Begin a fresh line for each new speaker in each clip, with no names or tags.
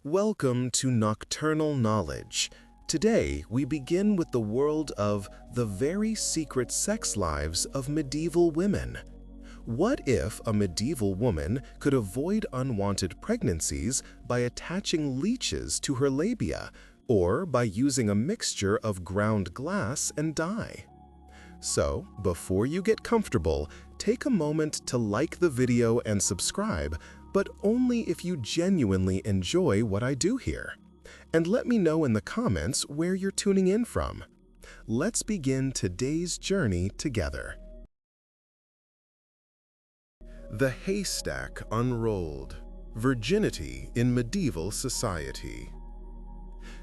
Welcome to Nocturnal Knowledge. Today, we begin with the world of the very secret sex lives of medieval women. What if a medieval woman could avoid unwanted pregnancies by attaching leeches to her labia, or by using a mixture of ground glass and dye? So, before you get comfortable, take a moment to like the video and subscribe, but only if you genuinely enjoy what I do here. And let me know in the comments where you're tuning in from. Let's begin today's journey together. The Haystack Unrolled: Virginity in Medieval Society.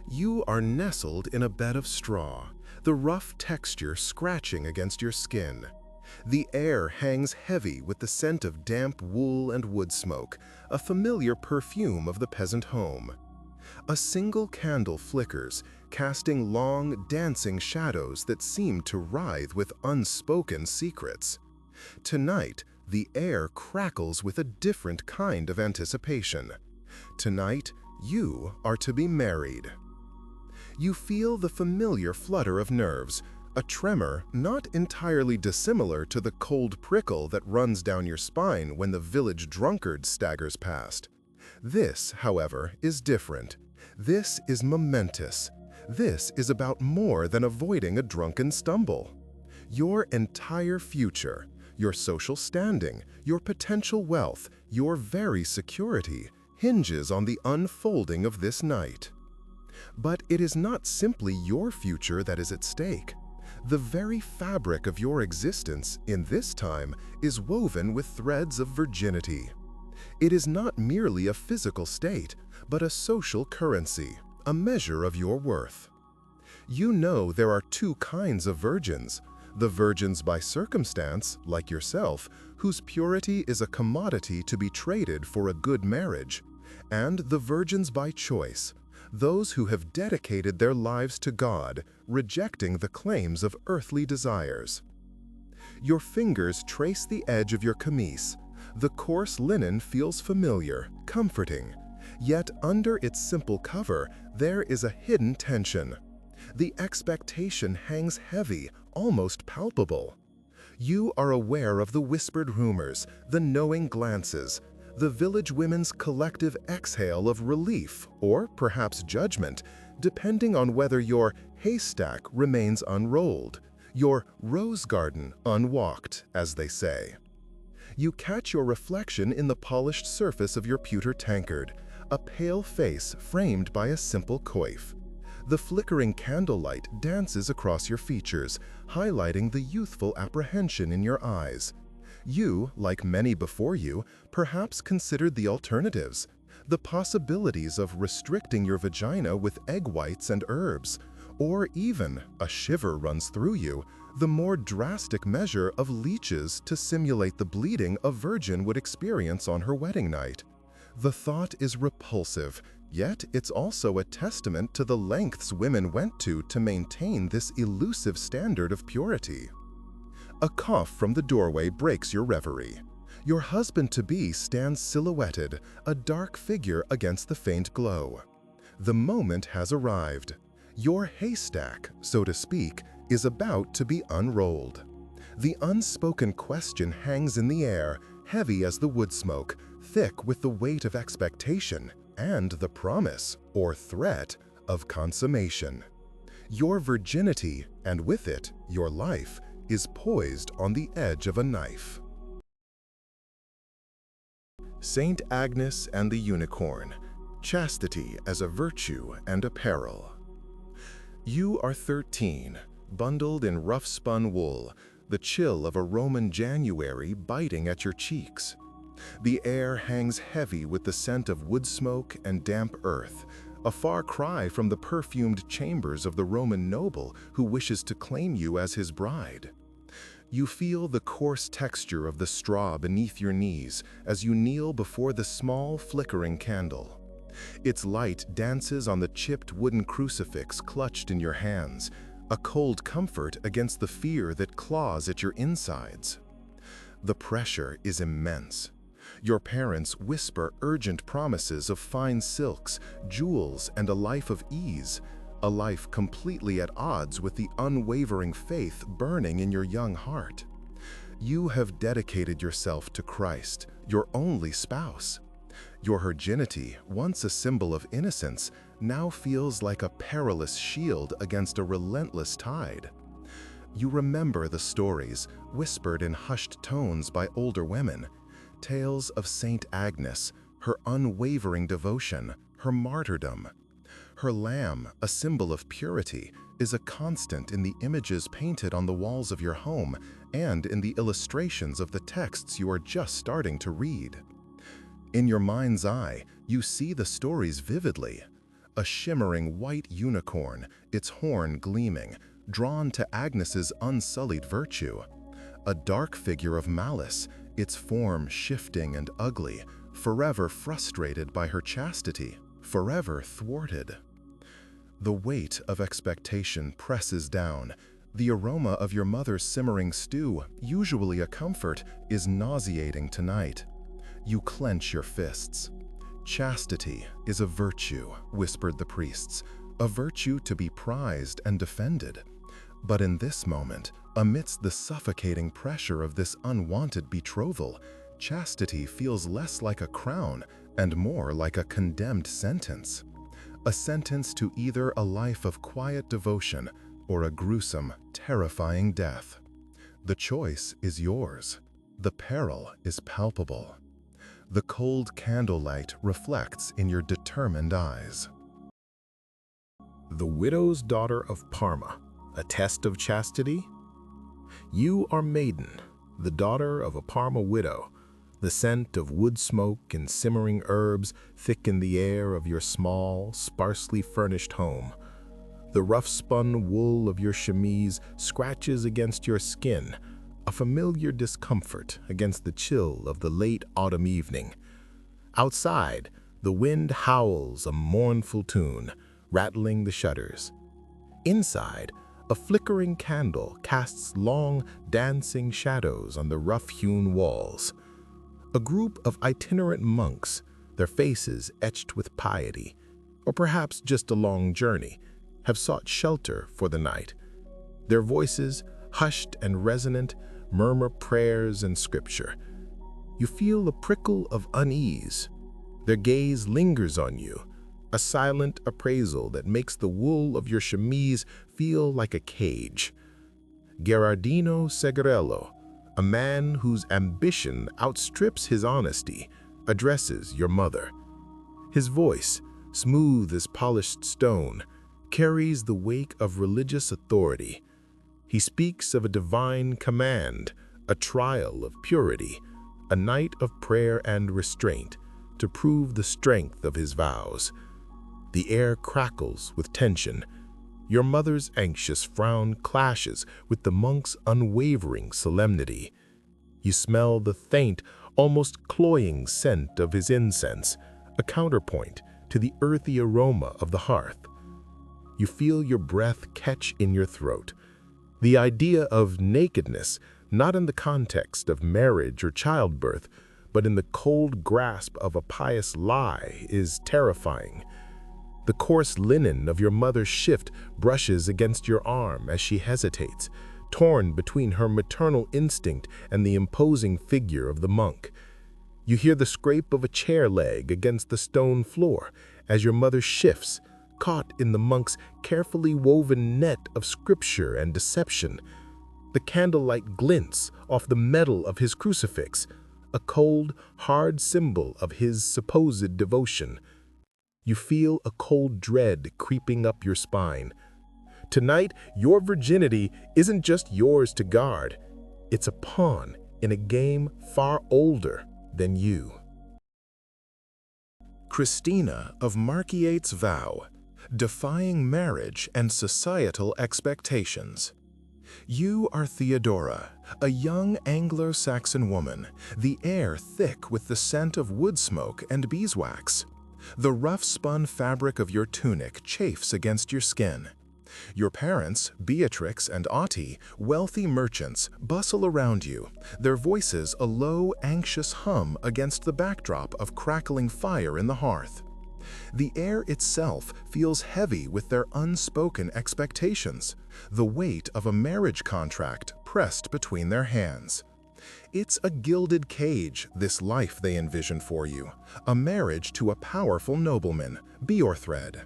You are nestled in a bed of straw, the rough texture scratching against your skin. The air hangs heavy with the scent of damp wool and wood smoke, a familiar perfume of the peasant home. A single candle flickers, casting long, dancing shadows that seem to writhe with unspoken secrets. Tonight, the air crackles with a different kind of anticipation. Tonight, you are to be married. You feel the familiar flutter of nerves, a tremor not entirely dissimilar to the cold prickle that runs down your spine when the village drunkard staggers past. This, however, is different. This is momentous. This is about more than avoiding a drunken stumble. Your entire future, your social standing, your potential wealth, your very security, hinges on the unfolding of this night. But it is not simply your future that is at stake. The very fabric of your existence in this time is woven with threads of virginity. It is not merely a physical state, but a social currency, a measure of your worth. You know there are two kinds of virgins: the virgins by circumstance, like yourself, whose purity is a commodity to be traded for a good marriage, and the virgins by choice, those who have dedicated their lives to God, rejecting the claims of earthly desires. Your fingers trace the edge of your camise. The coarse linen feels familiar, comforting. Yet under its simple cover, there is a hidden tension. The expectation hangs heavy, almost palpable. You are aware of the whispered rumors, the knowing glances, the village women's collective exhale of relief or perhaps judgment, depending on whether your haystack remains unrolled, your rose garden unwalked, as they say. You catch your reflection in the polished surface of your pewter tankard, a pale face framed by a simple coif. The flickering candlelight dances across your features, highlighting the youthful apprehension in your eyes. You, like many before you, perhaps considered the alternatives, the possibilities of restricting your vagina with egg whites and herbs, or even, a shiver runs through you, the more drastic measure of leeches to simulate the bleeding a virgin would experience on her wedding night. The thought is repulsive, yet it's also a testament to the lengths women went to maintain this elusive standard of purity. A cough from the doorway breaks your reverie. Your husband-to-be stands silhouetted, a dark figure against the faint glow. The moment has arrived. Your haystack, so to speak, is about to be unrolled. The unspoken question hangs in the air, heavy as the wood smoke, thick with the weight of expectation and the promise, or threat, of consummation. Your virginity, and with it, your life, is poised on the edge of a knife. Saint Agnes and the Unicorn: Chastity as a Virtue and a Peril. You are 13, bundled in rough-spun wool, the chill of a Roman January biting at your cheeks. The air hangs heavy with the scent of wood smoke and damp earth, a far cry from the perfumed chambers of the Roman noble who wishes to claim you as his bride. You feel the coarse texture of the straw beneath your knees as you kneel before the small, flickering candle. Its light dances on the chipped wooden crucifix clutched in your hands, a cold comfort against the fear that claws at your insides. The pressure is immense. Your parents whisper urgent promises of fine silks, jewels, and a life of ease, a life completely at odds with the unwavering faith burning in your young heart. You have dedicated yourself to Christ, your only spouse. Your virginity, once a symbol of innocence, now feels like a perilous shield against a relentless tide. You remember the stories, whispered in hushed tones by older women, tales of Saint Agnes, her unwavering devotion, her martyrdom. Her lamb, a symbol of purity, is a constant in the images painted on the walls of your home and in the illustrations of the texts you are just starting to read. In your mind's eye, you see the stories vividly. A shimmering white unicorn, its horn gleaming, drawn to Agnes's unsullied virtue. A dark figure of malice, its form shifting and ugly, forever frustrated by her chastity, forever thwarted. The weight of expectation presses down. The aroma of your mother's simmering stew, usually a comfort, is nauseating tonight. You clench your fists. Chastity is a virtue, whispered the priests, a virtue to be prized and defended. But in this moment, amidst the suffocating pressure of this unwanted betrothal, chastity feels less like a crown and more like a condemned sentence. A sentence to either a life of quiet devotion or a gruesome, terrifying death. The choice is yours. The peril is palpable. The cold candlelight reflects in your determined eyes.
The widow's daughter of Parma, a test of chastity? You are maiden, the daughter of a Parma widow. The scent of wood smoke and simmering herbs thicken the air of your small, sparsely furnished home. The rough-spun wool of your chemise scratches against your skin, a familiar discomfort against the chill of the late autumn evening. Outside, the wind howls a mournful tune, rattling the shutters. Inside, a flickering candle casts long, dancing shadows on the rough-hewn walls. A group of itinerant monks, their faces etched with piety, or perhaps just a long journey, have sought shelter for the night. Their voices, hushed and resonant, murmur prayers and scripture. You feel a prickle of unease. Their gaze lingers on you, a silent appraisal that makes the wool of your chemise feel like a cage. Gherardino Segarello, a man whose ambition outstrips his honesty, addresses your mother. His voice, smooth as polished stone, carries the weight of religious authority. He speaks of a divine command, a trial of purity, a night of prayer and restraint to prove the strength of his vows. The air crackles with tension. Your mother's anxious frown clashes with the monk's unwavering solemnity. You smell the faint, almost cloying scent of his incense, a counterpoint to the earthy aroma of the hearth. You feel your breath catch in your throat. The idea of nakedness, not in the context of marriage or childbirth, but in the cold grasp of a pious lie, is terrifying. The coarse linen of your mother's shift brushes against your arm as she hesitates, torn between her maternal instinct and the imposing figure of the monk. You hear the scrape of a chair leg against the stone floor as your mother shifts, caught in the monk's carefully woven net of scripture and deception. The candlelight glints off the metal of his crucifix, a cold, hard symbol of his supposed devotion. You feel a cold dread creeping up your spine. Tonight, your virginity isn't just yours to guard. It's a pawn in a game far older than you.
Christina of Marquiate's Vow, defying marriage and societal expectations. You are Theodora, a young Anglo-Saxon woman, the air thick with the scent of wood smoke and beeswax. The rough-spun fabric of your tunic chafes against your skin. Your parents, Beatrix and Otti, wealthy merchants, bustle around you, their voices a low, anxious hum against the backdrop of crackling fire in the hearth. The air itself feels heavy with their unspoken expectations, the weight of a marriage contract pressed between their hands. It's a gilded cage, this life they envision for you, a marriage to a powerful nobleman, Beorthred.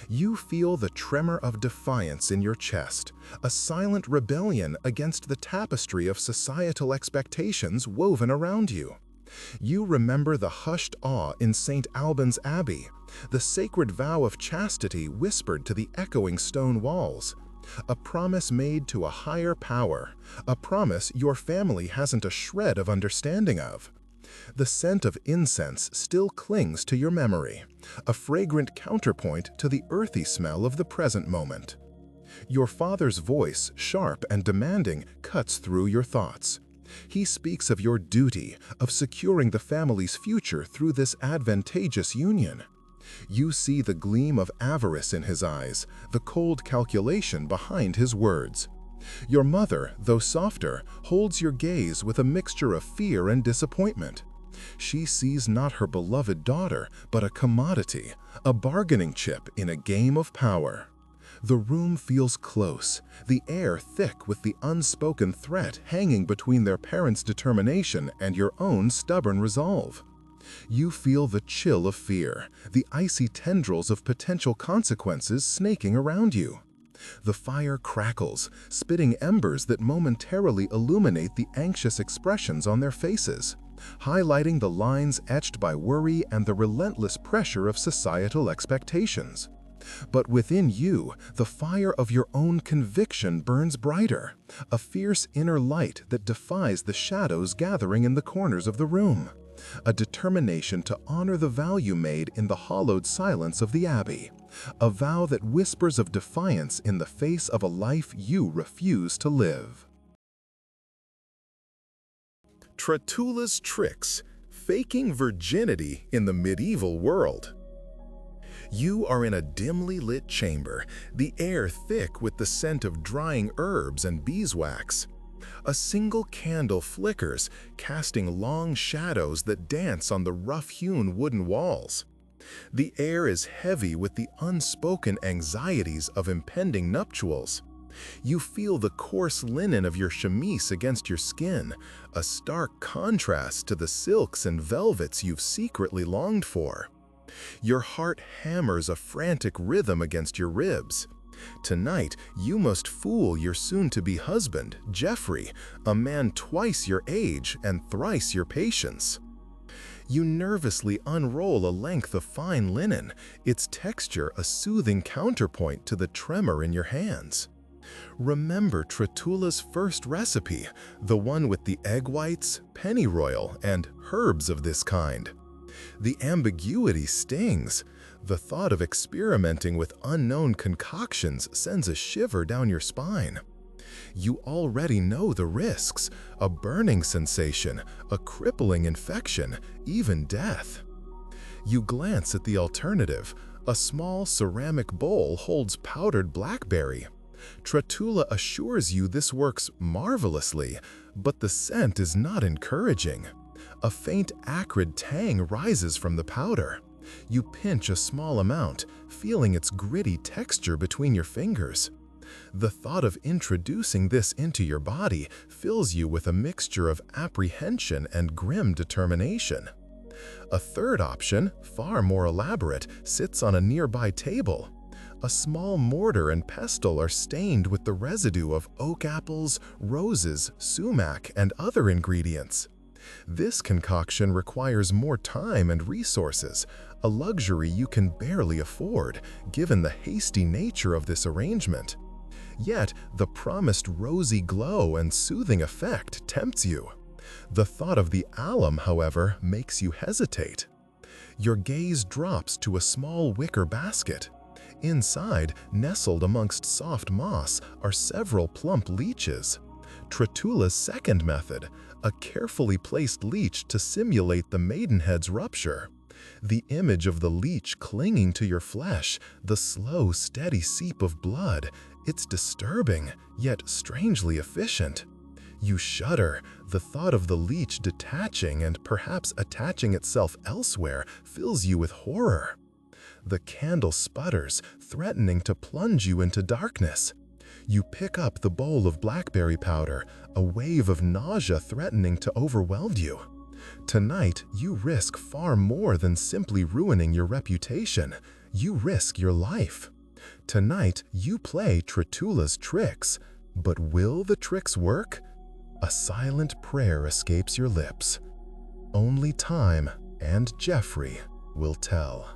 You feel the tremor of defiance in your chest, a silent rebellion against the tapestry of societal expectations woven around you. You remember the hushed awe in St. Albans Abbey, the sacred vow of chastity whispered to the echoing stone walls. A promise made to a higher power, a promise your family hasn't a shred of understanding of. The scent of incense still clings to your memory, a fragrant counterpoint to the earthy smell of the present moment. Your father's voice, sharp and demanding, cuts through your thoughts. He speaks of your duty, of securing the family's future through this advantageous union. You see the gleam of avarice in his eyes, the cold calculation behind his words. Your mother, though softer, holds your gaze with a mixture of fear and disappointment. She sees not her beloved daughter, but a commodity, a bargaining chip in a game of power. The room feels close, the air thick with the unspoken threat hanging between their parents' determination and your own stubborn resolve. You feel the chill of fear, the icy tendrils of potential consequences snaking around you. The fire crackles, spitting embers that momentarily illuminate the anxious expressions on their faces, highlighting the lines etched by worry and the relentless pressure of societal expectations. But within you, the fire of your own conviction burns brighter, a fierce inner light that defies the shadows gathering in the corners of the room. A determination to honor the vow you made in the hallowed silence of the abbey, a vow that whispers of defiance in the face of a life you refuse to live. Trotula's tricks, faking virginity in the medieval world. You are in a dimly lit chamber, the air thick with the scent of drying herbs and beeswax. A single candle flickers, casting long shadows that dance on the rough-hewn wooden walls. The air is heavy with the unspoken anxieties of impending nuptials. You feel the coarse linen of your chemise against your skin, a stark contrast to the silks and velvets you've secretly longed for. Your heart hammers a frantic rhythm against your ribs. Tonight, you must fool your soon-to-be husband, Geoffrey, a man twice your age and thrice your patience. You nervously unroll a length of fine linen, its texture a soothing counterpoint to the tremor in your hands. Remember Trotula's first recipe, the one with the egg whites, pennyroyal, and herbs of this kind. The ambiguity stings. The thought of experimenting with unknown concoctions sends a shiver down your spine. You already know the risks, a burning sensation, a crippling infection, even death. You glance at the alternative. A small ceramic bowl holds powdered blackberry. Trotula assures you this works marvelously, but the scent is not encouraging. A faint acrid tang rises from the powder. You pinch a small amount, feeling its gritty texture between your fingers. The thought of introducing this into your body fills you with a mixture of apprehension and grim determination. A third option, far more elaborate, sits on a nearby table. A small mortar and pestle are stained with the residue of oak apples, roses, sumac, and other ingredients. This concoction requires more time and resources, a luxury you can barely afford, given the hasty nature of this arrangement. Yet, the promised rosy glow and soothing effect tempts you. The thought of the alum, however, makes you hesitate. Your gaze drops to a small wicker basket. Inside, nestled amongst soft moss, are several plump leeches. Trotula's second method, a carefully placed leech to simulate the maidenhead's rupture. The image of the leech clinging to your flesh, the slow, steady seep of blood, it's disturbing, yet strangely efficient. You shudder. The thought of the leech detaching and perhaps attaching itself elsewhere fills you with horror. The candle sputters, threatening to plunge you into darkness. You pick up the bowl of blackberry powder, a wave of nausea threatening to overwhelm you. Tonight, you risk far more than simply ruining your reputation. You risk your life. Tonight, you play Tritula's tricks. But will the tricks work? A silent prayer escapes your lips. Only time and Jeffrey will tell.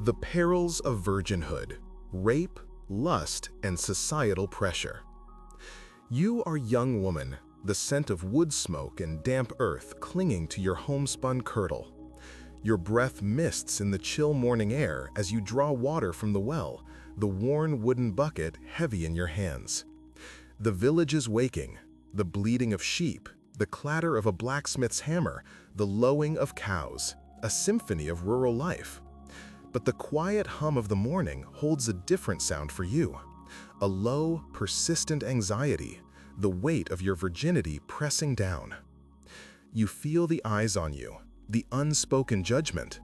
The perils of virginhood, rape, lust, and societal pressure. You are a young woman, the scent of wood smoke and damp earth clinging to your homespun kirtle. Your breath mists in the chill morning air as you draw water from the well, the worn wooden bucket heavy in your hands. The village is waking, the bleating of sheep, the clatter of a blacksmith's hammer, the lowing of cows, a symphony of rural life. But the quiet hum of the morning holds a different sound for you, a low, persistent anxiety, the weight of your virginity pressing down. You feel the eyes on you, the unspoken judgment.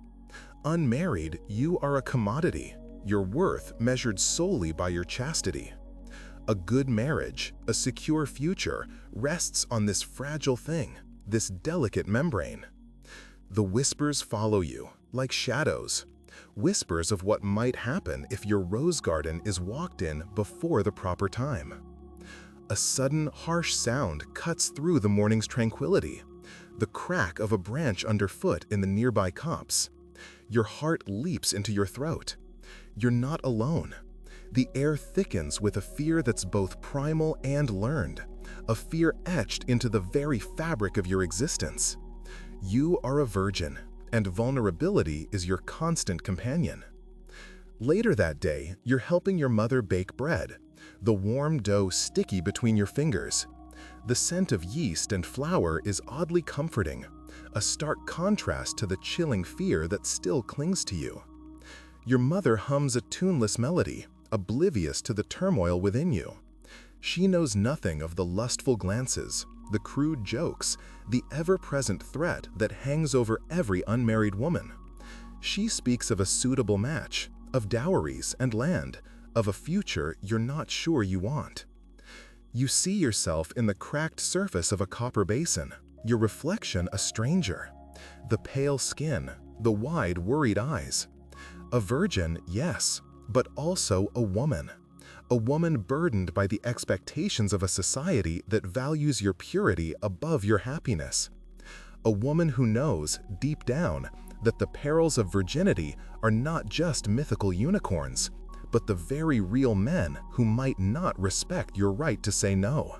Unmarried, you are a commodity, your worth measured solely by your chastity. A good marriage, a secure future, rests on this fragile thing, this delicate membrane. The whispers follow you, like shadows, whispers of what might happen if your rose garden is walked in before the proper time. A sudden, harsh sound cuts through the morning's tranquility, the crack of a branch underfoot in the nearby copse. Your heart leaps into your throat. You're not alone. The air thickens with a fear that's both primal and learned, a fear etched into the very fabric of your existence. You are a virgin, and vulnerability is your constant companion. Later that day, you're helping your mother bake bread, the warm dough sticky between your fingers. The scent of yeast and flour is oddly comforting, a stark contrast to the chilling fear that still clings to you. Your mother hums a tuneless melody, oblivious to the turmoil within you. She knows nothing of the lustful glances, the crude jokes, the ever-present threat that hangs over every unmarried woman. She speaks of a suitable match, of dowries and land, of a future you're not sure you want. You see yourself in the cracked surface of a copper basin, your reflection a stranger. The pale skin, the wide, worried eyes. A virgin, yes, but also a woman burdened by the expectations of a society that values your purity above your happiness. A woman who knows, deep down, that the perils of virginity are not just mythical unicorns, but the very real men who might not respect your right to say no.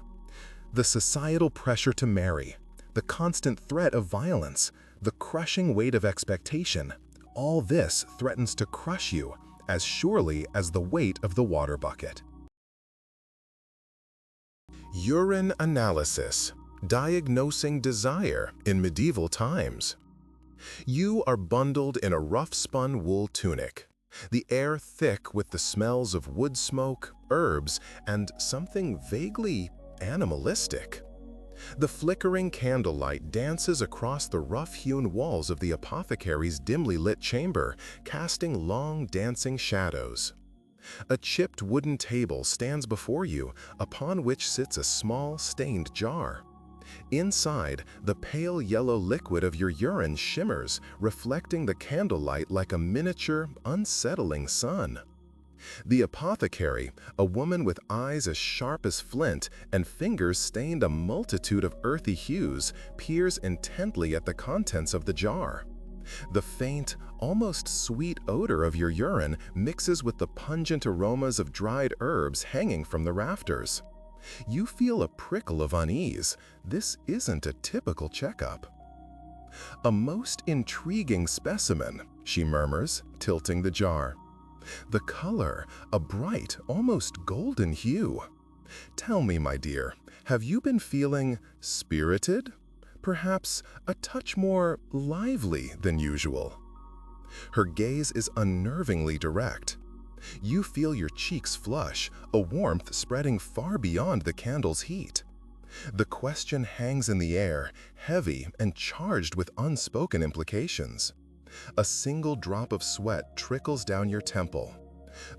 The societal pressure to marry, the constant threat of violence, the crushing weight of expectation, all this threatens to crush you as surely as the weight of the water bucket. Urine analysis, diagnosing desire in medieval times. You are bundled in a rough-spun wool tunic, the air thick with the smells of wood smoke, herbs, and something vaguely animalistic. The flickering candlelight dances across the rough-hewn walls of the apothecary's dimly lit chamber, casting long, dancing shadows. A chipped wooden table stands before you, upon which sits a small, stained jar. Inside, the pale yellow liquid of your urine shimmers, reflecting the candlelight like a miniature, unsettling sun. The apothecary, a woman with eyes as sharp as flint and fingers stained a multitude of earthy hues, peers intently at the contents of the jar. The faint, almost sweet odor of your urine mixes with the pungent aromas of dried herbs hanging from the rafters. You feel a prickle of unease. This isn't a typical checkup. "A most intriguing specimen," she murmurs, tilting the jar. "The color, a bright, almost golden hue. Tell me, my dear, have you been feeling spirited? perhaps a touch more lively than usual. Her gaze is unnervingly direct. You feel your cheeks flush, a warmth spreading far beyond the candle's heat. The question hangs in the air, heavy and charged with unspoken implications. A single drop of sweat trickles down your temple.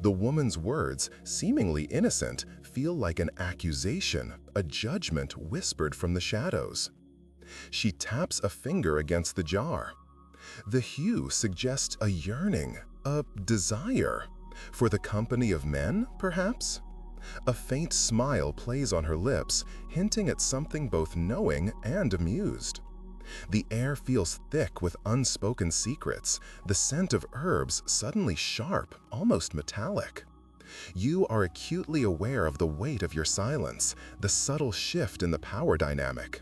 The woman's words, seemingly innocent, feel like an accusation, a judgment whispered from the shadows. She taps a finger against the jar. The hue suggests a yearning, a desire. For the company of men, perhaps? A faint smile plays on her lips, hinting at something both knowing and amused. The air feels thick with unspoken secrets, the scent of herbs suddenly sharp, almost metallic. You are acutely aware of the weight of your silence, the subtle shift in the power dynamic.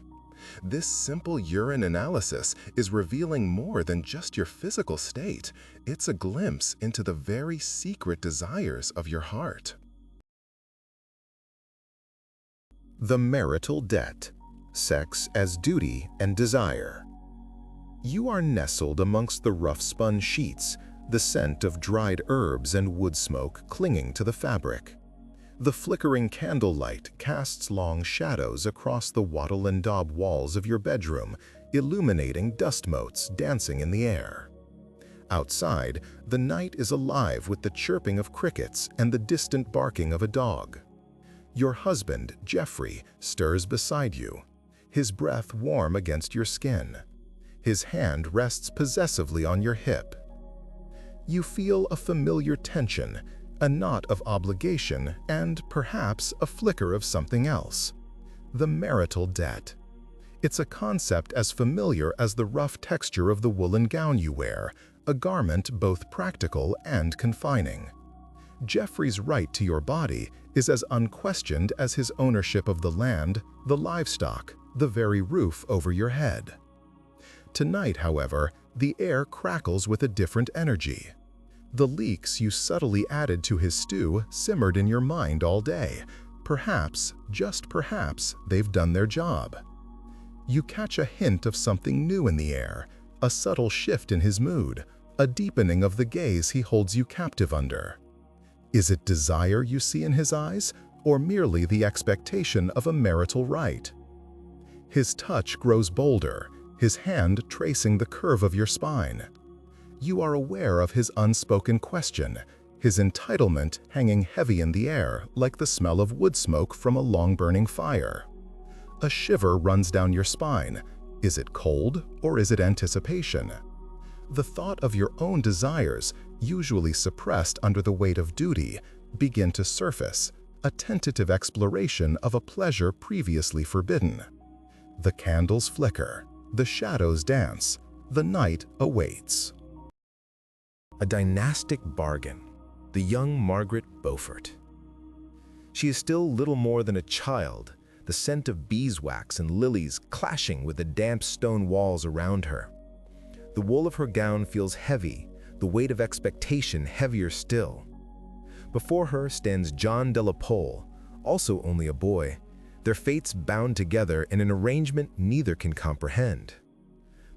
This simple urine analysis is revealing more than just your physical state. It's a glimpse into the very secret desires of your heart.
The marital debt, sex as duty and desire. You are nestled amongst the rough-spun sheets, the scent of dried herbs and wood smoke clinging to the fabric. The flickering candlelight casts long shadows across the wattle and daub walls of your bedroom, illuminating dust motes dancing in the air. Outside, the night is alive with the chirping of crickets and the distant barking of a dog. Your husband, Jeffrey, stirs beside you, his breath warm against your skin. His hand rests possessively on your hip. You feel a familiar tension, a knot of obligation, and perhaps a flicker of something else. The marital debt. It's a concept as familiar as the rough texture of the woolen gown you wear, a garment both practical and confining. Jeffrey's right to your body is as unquestioned as his ownership of the land, the livestock, the very roof over your head. Tonight, however, the air crackles with a different energy. The leeks you subtly added to his stew simmered in your mind all day. Perhaps, just perhaps, they've done their job. You catch a hint of something new in the air, a subtle shift in his mood, a deepening of the gaze he holds you captive under. Is it desire you see in his eyes, or merely the expectation of a marital right? His touch grows bolder, his hand tracing the curve of your spine. You are aware of his unspoken question, his entitlement hanging heavy in the air like the smell of wood smoke from a long-burning fire. A shiver runs down your spine. Is it cold, or is it anticipation? The thought of your own desires, usually suppressed under the weight of duty, begin to surface, a tentative exploration of a pleasure previously forbidden. The candles flicker, the shadows dance, the night awaits. A dynastic bargain, the young Margaret Beaufort. She is still little more than a child, the scent of beeswax and lilies clashing with the damp stone walls around her. The wool of her gown feels heavy, the weight of expectation heavier still. Before her stands John de la Pole, also only a boy, their fates bound together in an arrangement neither can comprehend.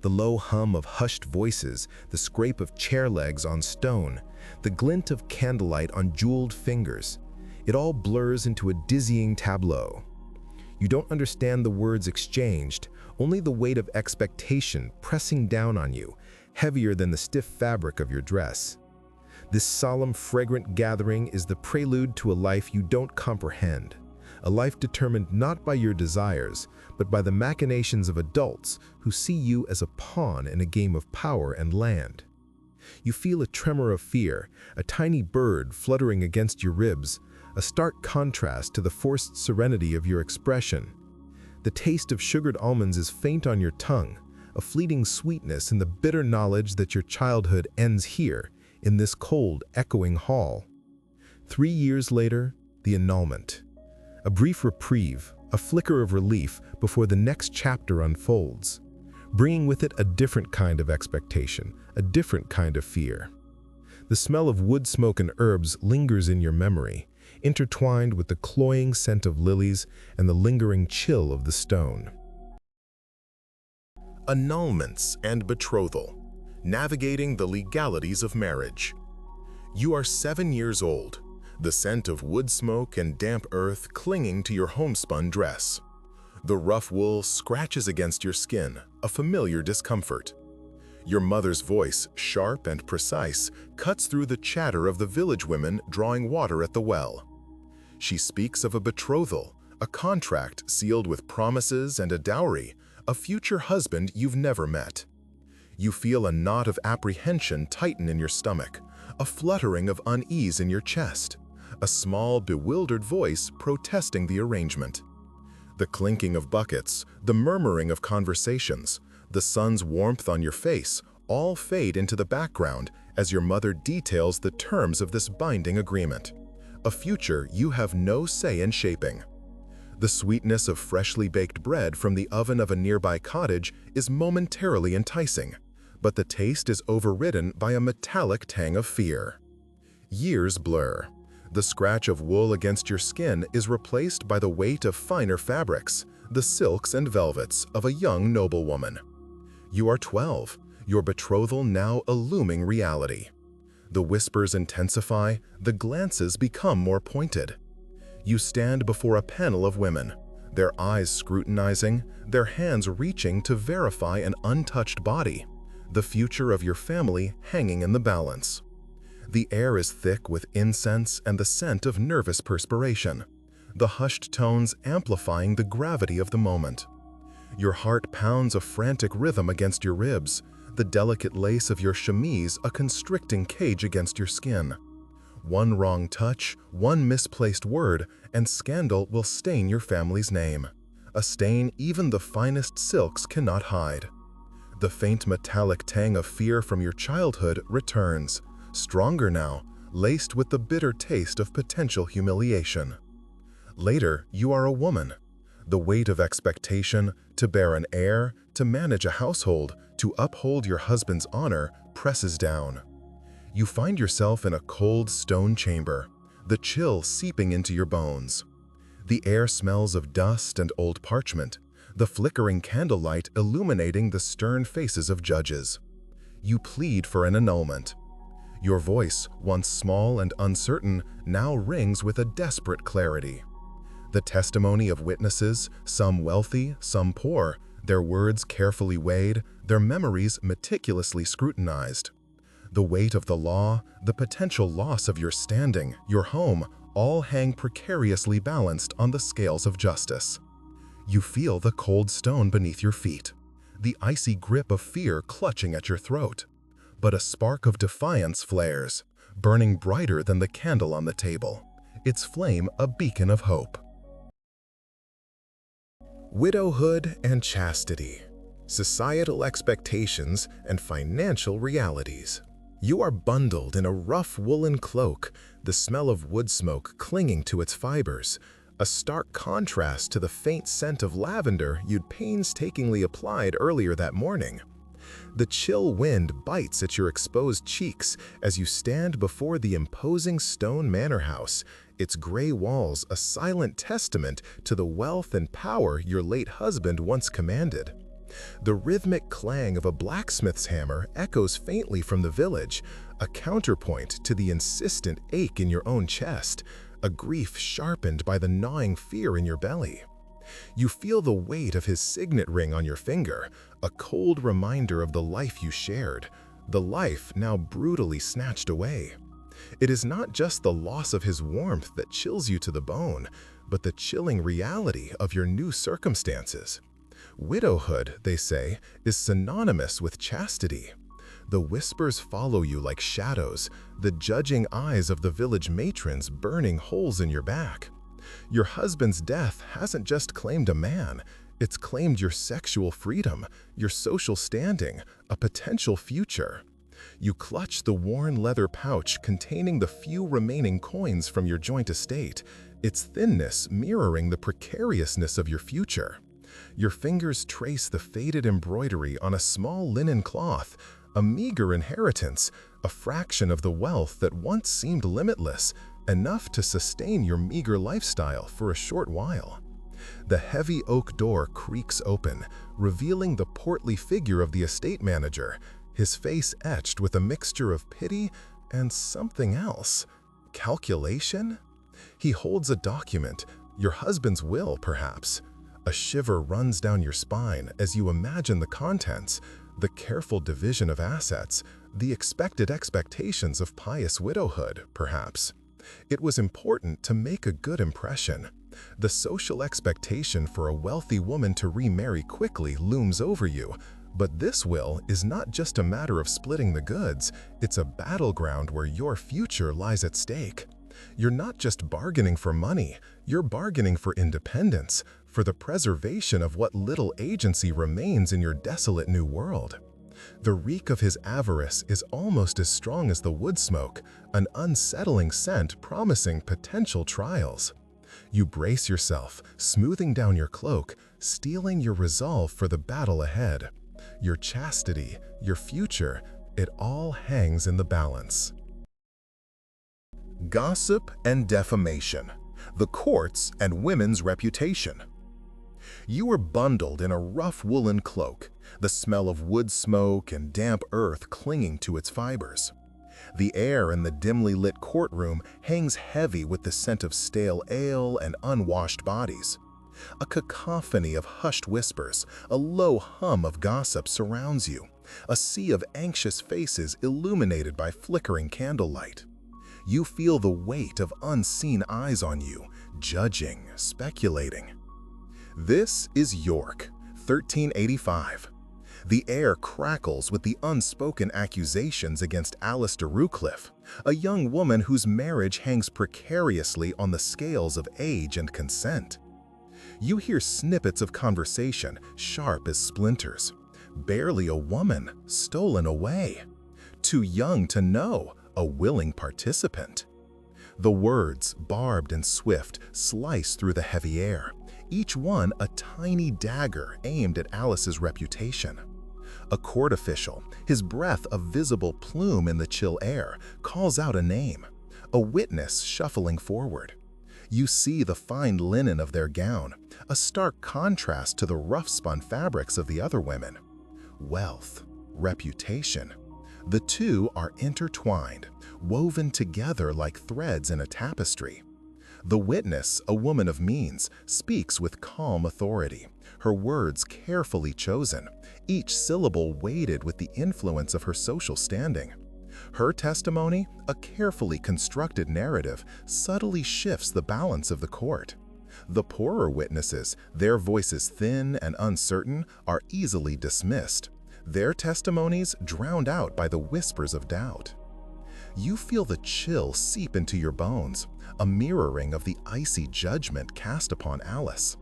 The low hum of hushed voices, the scrape of chair legs on stone, the glint of candlelight on jeweled fingers, it all blurs into a dizzying tableau. You don't understand the words exchanged, only the weight of expectation pressing down on you, heavier than the stiff fabric of your dress. This solemn, fragrant gathering is the prelude to a life you don't comprehend, a life determined not by your desires, but by the machinations of adults who see you as a pawn in a game of power and land. You feel a tremor of fear, a tiny bird fluttering against your ribs, a stark contrast to the forced serenity of your expression. The taste of sugared almonds is faint on your tongue, a fleeting sweetness in the bitter knowledge that your childhood ends here, in this cold, echoing hall. 3 years later, the annulment. A brief reprieve, a flicker of relief before the next chapter unfolds, bringing with it a different kind of expectation, a different kind of fear. The smell of wood smoke and herbs lingers in your memory, intertwined with the cloying scent of lilies and the lingering chill of the stone.
annulments, and betrothal, navigating the legalities of marriage. You are 7 years old, the scent of wood smoke and damp earth clinging to your homespun dress. The rough wool scratches against your skin, a familiar discomfort. Your mother's voice, sharp and precise, cuts through the chatter of the village women drawing water at the well. She speaks of a betrothal, a contract sealed with promises and a dowry, a future husband you've never met. You feel a knot of apprehension tighten in your stomach, a fluttering of unease in your chest, a small, bewildered voice protesting the arrangement. The clinking of buckets, the murmuring of conversations, the sun's warmth on your face all fade into the background as your mother details the terms of this binding agreement, a future you have no say in shaping. The sweetness of freshly baked bread from the oven of a nearby cottage is momentarily enticing, but the taste is overridden by a metallic tang of fear. Years blur. The scratch of wool against your skin is replaced by the weight of finer fabrics, the silks and velvets of a young noblewoman. You are 12, your betrothal now a looming reality. The whispers intensify, the glances become more pointed. You stand before a panel of women, their eyes scrutinizing, their hands reaching to verify an untouched body, the future of your family hanging in the balance. The air is thick with incense and the scent of nervous perspiration, the hushed tones amplifying the gravity of the moment. Your heart pounds a frantic rhythm against your ribs, the delicate lace of your chemise a constricting cage against your skin. One wrong touch, one misplaced word, and scandal will stain your family's name, a stain even the finest silks cannot hide. The faint metallic tang of fear from your childhood returns, stronger now, laced with the bitter taste of potential humiliation. Later, you are a woman. The weight of expectation, to bear an heir, to manage a household, to uphold your husband's honor, presses down. You find yourself in a cold stone chamber, the chill seeping into your bones. The air smells of dust and old parchment, the flickering candlelight illuminating the stern faces of judges. You plead for an annulment. Your voice, once small and uncertain, now rings with a desperate clarity. The testimony of witnesses, some wealthy, some poor, their words carefully weighed, their memories meticulously scrutinized. The weight of the law, the potential loss of your standing, your home, all hang precariously balanced on the scales of justice. You feel the cold stone beneath your feet, the icy grip of fear clutching at your throat. But a spark of defiance flares, burning brighter than the candle on the table, its flame a beacon of hope. Widowhood and chastity, societal expectations and financial realities. You are bundled in a rough woolen cloak, the smell of wood smoke clinging to its fibers, a stark contrast to the faint scent of lavender you'd painstakingly applied earlier that morning. The chill wind bites at your exposed cheeks as you stand before the imposing stone manor house, its gray walls a silent testament to the wealth and power your late husband once commanded. The rhythmic clang of a blacksmith's hammer echoes faintly from the village, a counterpoint to the insistent ache in your own chest, a grief sharpened by the gnawing fear in your belly. You feel the weight of his signet ring on your finger, a cold reminder of the life you shared, the life now brutally snatched away. It is not just the loss of his warmth that chills you to the bone, but the chilling reality of your new circumstances. Widowhood, they say, is synonymous with chastity. The whispers follow you like shadows, the judging eyes of the village matrons burning holes in your back. Your husband's death hasn't just claimed a man, it's claimed your sexual freedom, your social standing, a potential future. You clutch the worn leather pouch containing the few remaining coins from your joint estate, its thinness mirroring the precariousness of your future. Your fingers trace the faded embroidery on a small linen cloth, a meager inheritance, a fraction of the wealth that once seemed limitless, enough to sustain your meager lifestyle for a short while. The heavy oak door creaks open, revealing the portly figure of the estate manager, his face etched with a mixture of pity and something else. Calculation? He holds a document, your husband's will, perhaps. A shiver runs down your spine as you imagine the contents, the careful division of assets, the expected expectations of pious widowhood, perhaps. It was important to make a good impression. The social expectation for a wealthy woman to remarry quickly looms over you, but this will is not just a matter of splitting the goods, it's a battleground where your future lies at stake. You're not just bargaining for money, you're bargaining for independence, for the preservation of what little agency remains in your desolate new world. The reek of his avarice is almost as strong as the wood smoke, an unsettling scent promising potential trials. You brace yourself, smoothing down your cloak, steeling your resolve for the battle ahead. Your chastity, your future, it all hangs in the balance. Gossip and defamation, the courts and women's reputation. You are bundled in a rough woolen cloak, the smell of wood smoke and damp earth clinging to its fibers. The air in the dimly lit courtroom hangs heavy with the scent of stale ale and unwashed bodies. A cacophony of hushed whispers, a low hum of gossip surrounds you, a sea of anxious faces illuminated by flickering candlelight. You feel the weight of unseen eyes on you, judging, speculating. This is York, 1385. The air crackles with the unspoken accusations against Alice de Rucliffe, a young woman whose marriage hangs precariously on the scales of age and consent. You hear snippets of conversation, sharp as splinters. Barely a woman, stolen away. Too young to know, a willing participant. The words, barbed and swift, slice through the heavy air, each one a tiny dagger aimed at Alice's reputation. A court official, his breath a visible plume in the chill air, calls out a name. A witness shuffling forward. You see the fine linen of their gown, a stark contrast to the rough-spun fabrics of the other women. Wealth, reputation. The two are intertwined, woven together like threads in a tapestry. The witness, a woman of means, speaks with calm authority, her words carefully chosen, each syllable weighted with the influence of her social standing. Her testimony, a carefully constructed narrative, subtly shifts the balance of the court. The poorer witnesses, their voices thin and uncertain, are easily dismissed, their testimonies drowned out by the whispers of doubt. You feel the chill seep into your bones, a mirroring of the icy judgment cast upon Alice.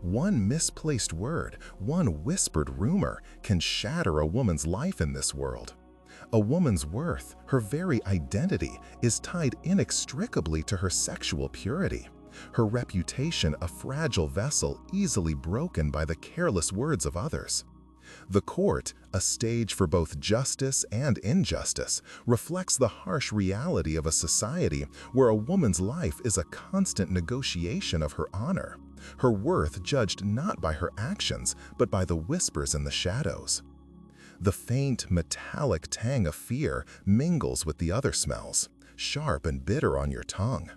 One misplaced word, one whispered rumor can shatter a woman's life in this world. A woman's worth, her very identity, is tied inextricably to her sexual purity. Her reputation a fragile vessel easily broken by the careless words of others. The court, a stage for both justice and injustice, reflects the harsh reality of a society where a woman's life is a constant negotiation of her honor, her worth judged not by her actions but by the whispers in the shadows. The faint, metallic tang of fear mingles with the other smells, sharp and bitter on your tongue.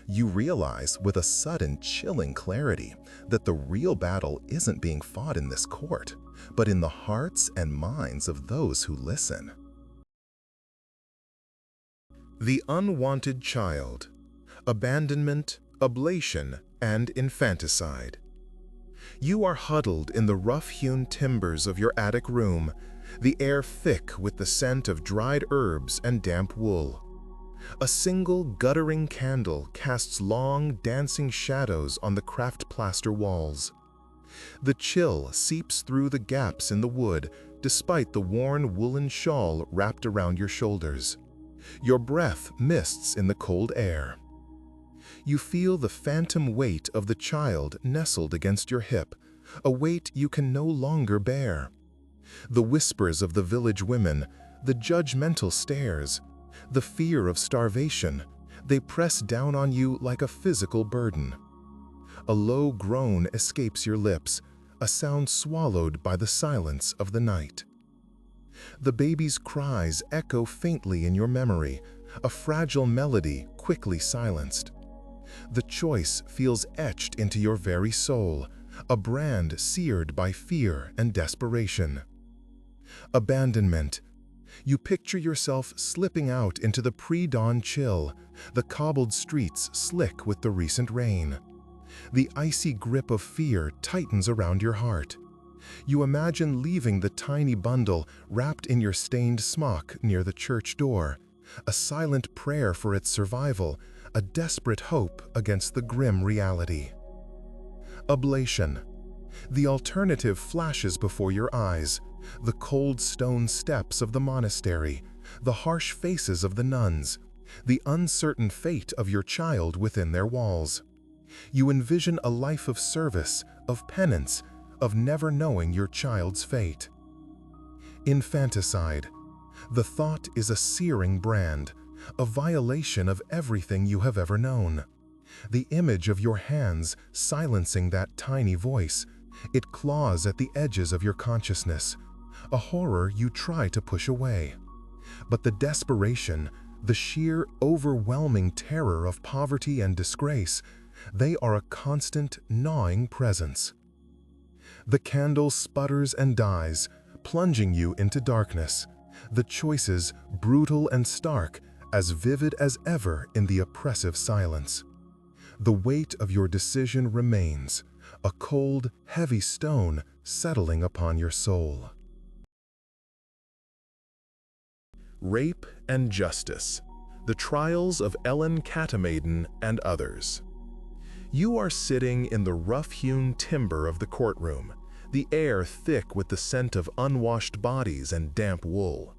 You realize with a sudden chilling clarity that the real battle isn't being fought in this court, but in the hearts and minds of those who listen. The unwanted child, abandonment, ablation, and infanticide. You are huddled in the rough-hewn timbers of your attic room, the air thick with the scent of dried herbs and damp wool. A single guttering candle casts long, dancing shadows on the craft plaster walls. The chill seeps through the gaps in the wood despite the worn woolen shawl wrapped around your shoulders. Your breath mists in the cold air. You feel the phantom weight of the child nestled against your hip, a weight you can no longer bear. The whispers of the village women, the judgmental stares, the fear of starvation, they press down on you like a physical burden. A low groan escapes your lips, a sound swallowed by the silence of the night. The baby's cries echo faintly in your memory, a fragile melody quickly silenced. The choice feels etched into your very soul, a brand seared by fear and desperation. Abandonment. You picture yourself slipping out into the pre-dawn chill, the cobbled streets slick with the recent rain. The icy grip of fear tightens around your heart. You imagine leaving the tiny bundle wrapped in your stained smock near the church door, a silent prayer for its survival, a desperate hope against the grim reality. Ablation. The alternative flashes before your eyes, the cold stone steps of the monastery, the harsh faces of the nuns, the uncertain fate of your child within their walls. You envision a life of service, of penance, of never knowing your child's fate. Infanticide. The thought is a searing brand, a violation of everything you have ever known. The image of your hands silencing that tiny voice, it claws at the edges of your consciousness, a horror you try to push away. But the desperation, the sheer overwhelming terror of poverty and disgrace, they are a constant, gnawing presence. The candle sputters and dies, plunging you into darkness, the choices brutal and stark, as vivid as ever in the oppressive silence. The weight of your decision remains, a cold, heavy stone settling upon your soul. Rape and Justice. The Trials of Ellen Catamaiden and Others. You are sitting in the rough-hewn timber of the courtroom, the air thick with the scent of unwashed bodies and damp wool.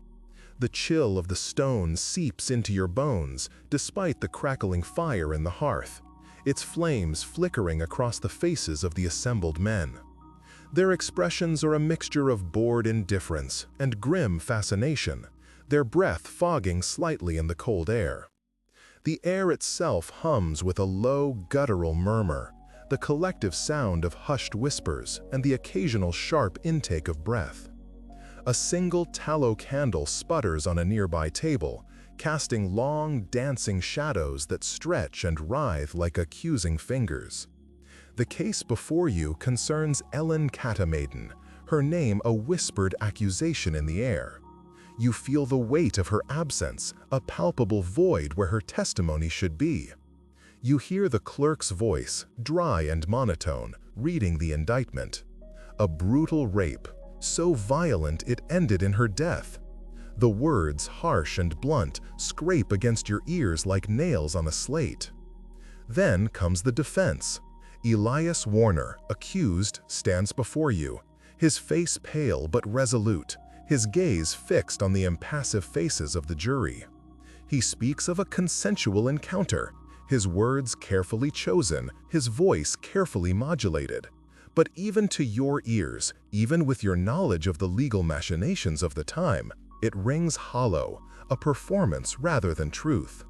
The chill of the stone seeps into your bones despite the crackling fire in the hearth, its flames flickering across the faces of the assembled men. Their expressions are a mixture of bored indifference and grim fascination, their breath fogging slightly in the cold air. The air itself hums with a low, guttural murmur, the collective sound of hushed whispers and the occasional sharp intake of breath. A single tallow candle sputters on a nearby table, casting long, dancing shadows that stretch and writhe like accusing fingers. The case before you concerns Ellen Catamaiden, her name a whispered accusation in the air. You feel the weight of her absence, a palpable void where her testimony should be. You hear the clerk's voice, dry and monotone, reading the indictment. A brutal rape, so violent it ended in her death. The words, harsh and blunt, scrape against your ears like nails on a slate. Then comes the defense. Elias Warner, accused, stands before you, his face pale but resolute, his gaze fixed on the impassive faces of the jury. He speaks of a consensual encounter, his words carefully chosen, his voice carefully modulated. But even to your ears, even with your knowledge of the legal machinations of the time, it rings hollow, a performance rather than truth.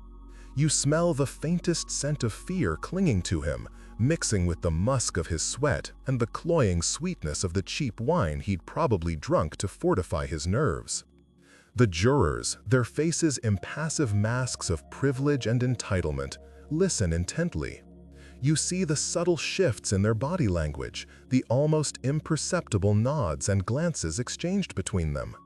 You smell the faintest scent of fear clinging to him, mixing with the musk of his sweat and the cloying sweetness of the cheap wine he'd probably drunk to fortify his nerves. The jurors, their faces impassive masks of privilege and entitlement, listen intently. You see the subtle shifts in their body language, the almost imperceptible nods and glances exchanged between them.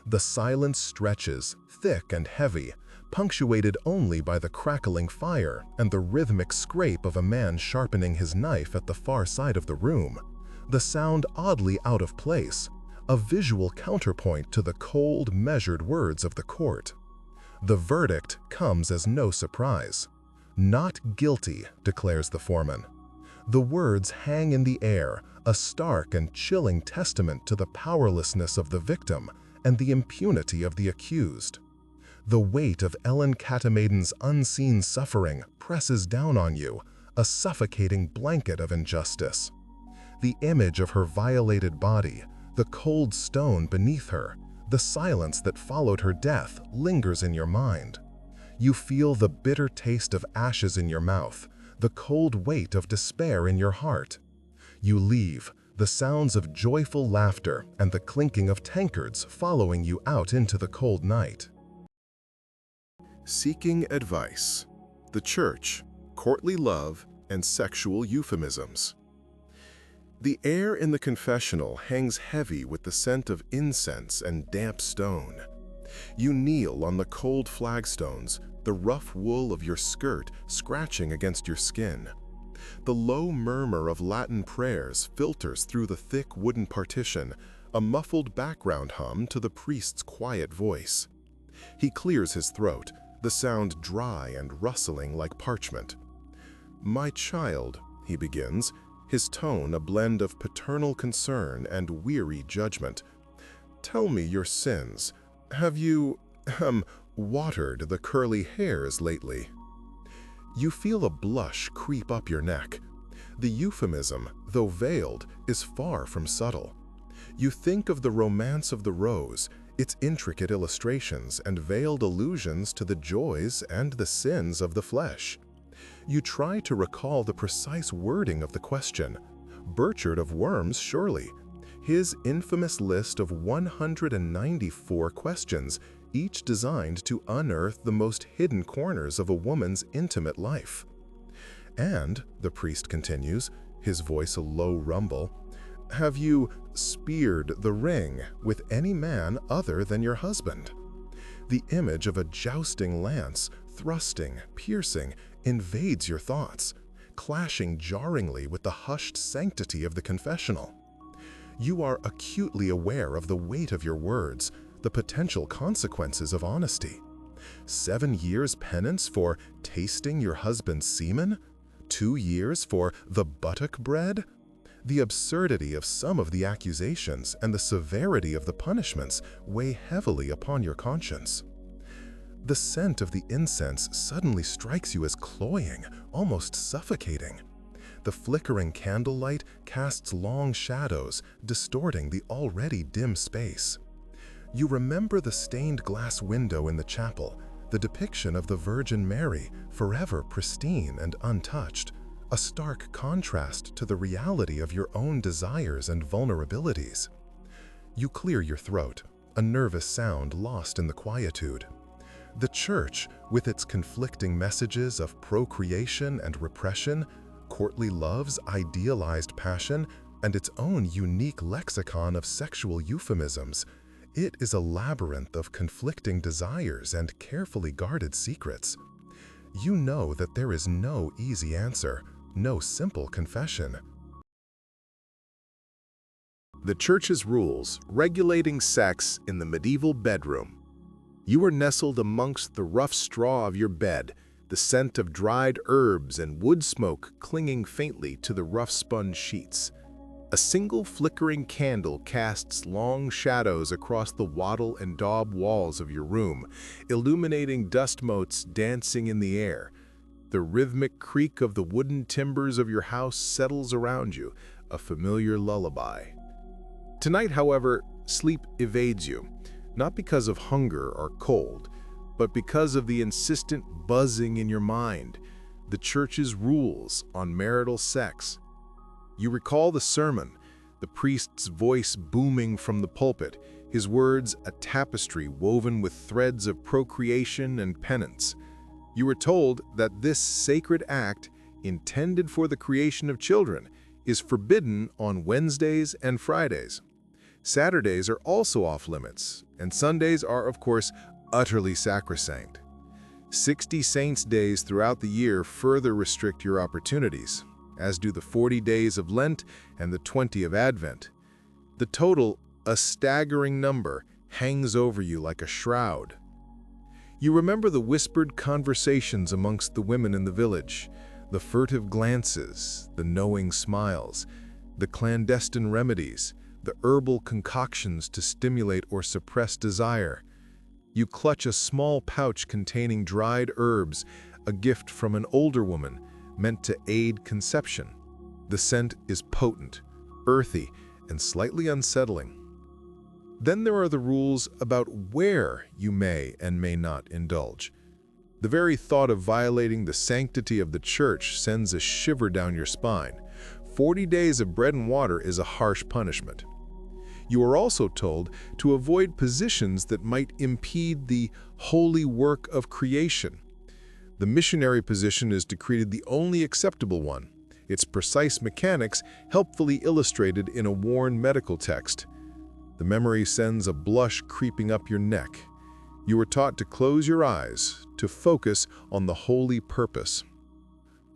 The silence stretches, thick and heavy, punctuated only by the crackling fire and the rhythmic scrape of a man sharpening his knife at the far side of the room, the sound oddly out of place, a visual counterpoint to the cold, measured words of the court. The verdict comes as no surprise. "Not guilty," declares the foreman. The words hang in the air, a stark and chilling testament to the powerlessness of the victim and the impunity of the accused. The weight of Ellen Catamaiden's unseen suffering presses down on you, a suffocating blanket of injustice. The image of her violated body, the cold stone beneath her, the silence that followed her death lingers in your mind. You feel the bitter taste of ashes in your mouth, the cold weight of despair in your heart. You leave, the sounds of joyful laughter and the clinking of tankards following you out into the cold night. Seeking advice. The church, courtly love, and sexual euphemisms. The air in the confessional hangs heavy with the scent of incense and damp stone. You kneel on the cold flagstones, the rough wool of your skirt scratching against your skin. The low murmur of Latin prayers filters through the thick wooden partition, a muffled background hum to the priest's quiet voice. He clears his throat, the sound dry and rustling like parchment. "My child," he begins, his tone a blend of paternal concern and weary judgment. "Tell me your sins. Have you, watered the curly hairs lately?" You feel a blush creep up your neck. The euphemism, though veiled, is far from subtle. You think of the romance of the rose, its intricate illustrations and veiled allusions to the joys and the sins of the flesh. You try to recall the precise wording of the question. Burchard of Worms, surely. His infamous list of 194 questions, each designed to unearth the most hidden corners of a woman's intimate life. And, the priest continues, his voice a low rumble, have you speared the ring with any man other than your husband? The image of a jousting lance, thrusting, piercing, invades your thoughts, clashing jarringly with the hushed sanctity of the confessional. You are acutely aware of the weight of your words, the potential consequences of honesty. 7 years penance for tasting your husband's semen? 2 years for the buttock bread? The absurdity of some of the accusations and the severity of the punishments weigh heavily upon your conscience. The scent of the incense suddenly strikes you as cloying, almost suffocating. The flickering candlelight casts long shadows, distorting the already dim space. You remember the stained glass window in the chapel, the depiction of the Virgin Mary, forever pristine and untouched, a stark contrast to the reality of your own desires and vulnerabilities. You clear your throat, a nervous sound lost in the quietude. The church, with its conflicting messages of procreation and repression, courtly love's idealized passion, and its own unique lexicon of sexual euphemisms, it is a labyrinth of conflicting desires and carefully guarded secrets. You know that there is no easy answer, no simple confession. The church's rules regulating sex in the medieval bedroom. You are nestled amongst the rough straw of your bed, the scent of dried herbs and wood smoke clinging faintly to the rough-spun sheets. A single flickering candle casts long shadows across the wattle and daub walls of your room, illuminating dust motes dancing in the air. The rhythmic creak of the wooden timbers of your house settles around you, a familiar lullaby. Tonight, however, sleep evades you, not because of hunger or cold, but because of the insistent buzzing in your mind, the church's rules on marital sex. You recall the sermon, the priest's voice booming from the pulpit, his words a tapestry woven with threads of procreation and penance. You were told that this sacred act, intended for the creation of children, is forbidden on Wednesdays and Fridays. Saturdays are also off-limits, and Sundays are, of course, utterly sacrosanct. 60 saints' days throughout the year further restrict your opportunities, as do the 40 days of Lent and the 20 of Advent. The total, a staggering number, hangs over you like a shroud. You remember the whispered conversations amongst the women in the village, the furtive glances, the knowing smiles, the clandestine remedies, the herbal concoctions to stimulate or suppress desire. You clutch a small pouch containing dried herbs, a gift from an older woman, meant to aid conception. The scent is potent, earthy, and slightly unsettling. Then there are the rules about where you may and may not indulge. The very thought of violating the sanctity of the church sends a shiver down your spine. 40 days of bread and water is a harsh punishment. You are also told to avoid positions that might impede the holy work of creation. The missionary position is decreed the only acceptable one, its precise mechanics helpfully illustrated in a worn medical text. The memory sends a blush creeping up your neck. You are taught to close your eyes, to focus on the holy purpose.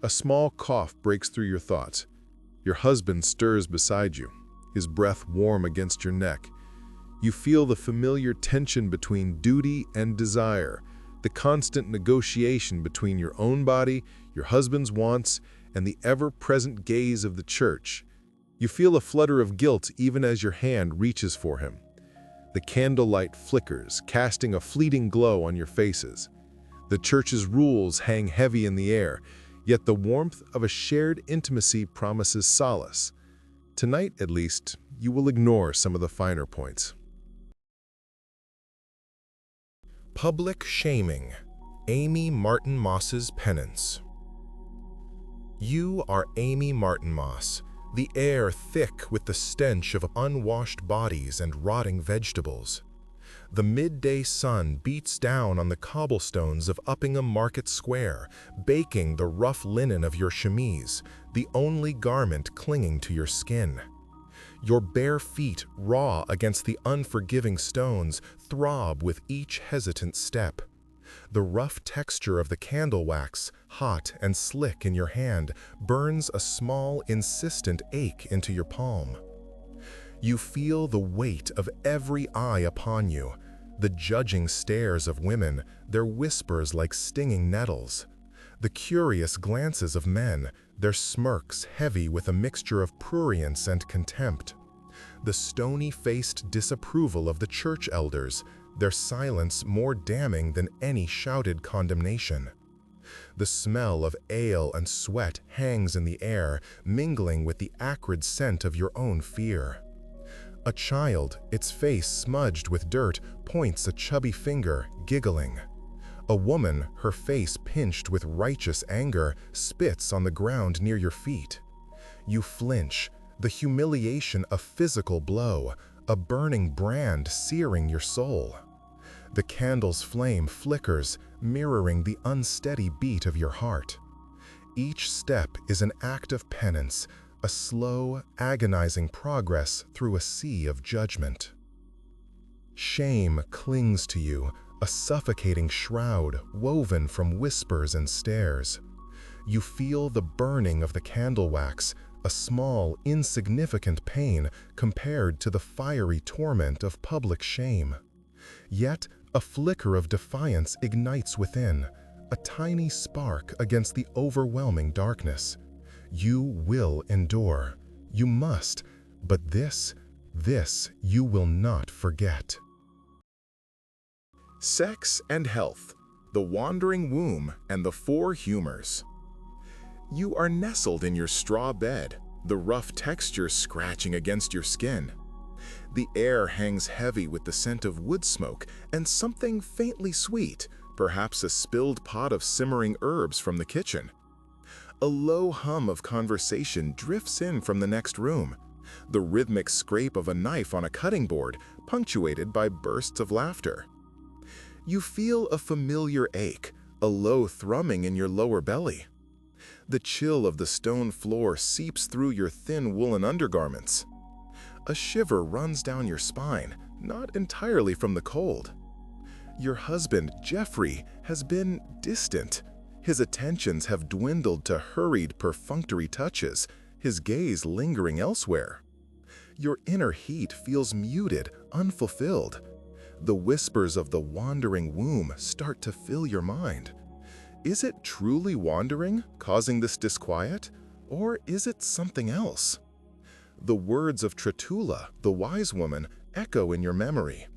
A small cough breaks through your thoughts. Your husband stirs beside you, his breath warm against your neck. You feel the familiar tension between duty and desire, the constant negotiation between your own body, your husband's wants, and the ever-present gaze of the church. You feel a flutter of guilt even as your hand reaches for him. The candlelight flickers, casting a fleeting glow on your faces. The church's rules hang heavy in the air, yet the warmth of a shared intimacy promises solace. Tonight, at least, you will ignore some of the finer points.
Public shaming. Amy Martin Moss's penance. You are Amy Martin Moss, the air thick with the stench of unwashed bodies and rotting vegetables. The midday sun beats down on the cobblestones of Uppingham Market Square, baking the rough linen of your chemise, the only garment clinging to your skin. Your bare feet, raw against the unforgiving stones, throb with each hesitant step. The rough texture of the candle wax, hot and slick in your hand, burns a small, insistent ache into your palm. You feel the weight of every eye upon you, the judging stares of women, their whispers like stinging nettles, the curious glances of men, their smirks heavy with a mixture of prurience and contempt, the stony-faced disapproval of the church elders, their silence more damning than any shouted condemnation. The smell of ale and sweat hangs in the air, mingling with the acrid scent of your own fear. A child, its face smudged with dirt, points a chubby finger, giggling. A woman, her face pinched with righteous anger, spits on the ground near your feet. You flinch, the humiliation a physical blow, a burning brand searing your soul. The candle's flame flickers, mirroring the unsteady beat of your heart. Each step is an act of penance, a slow, agonizing progress through a sea of judgment. Shame clings to you, a suffocating shroud woven from whispers and stares. You feel the burning of the candle wax, a small, insignificant pain compared to the fiery torment of public shame. Yet, a flicker of defiance ignites within, a tiny spark against the overwhelming darkness. You will endure. You must. But this you will not forget.
Sex and health, the wandering womb, and the four humors. You are nestled in your straw bed, the rough texture scratching against your skin. The air hangs heavy with the scent of wood smoke and something faintly sweet, perhaps a spilled pot of simmering herbs from the kitchen. A low hum of conversation drifts in from the next room, the rhythmic scrape of a knife on a cutting board, punctuated by bursts of laughter. You feel a familiar ache, a low thrumming in your lower belly. The chill of the stone floor seeps through your thin woolen undergarments. A shiver runs down your spine, not entirely from the cold. Your husband, Jeffrey, has been distant. His attentions have dwindled to hurried, perfunctory touches, his gaze lingering elsewhere. Your inner heat feels muted, unfulfilled. The whispers of the wandering womb start to fill your mind. Is it truly wandering, causing this disquiet, or is it something else? The words of Trotula, the wise woman, echo in your memory.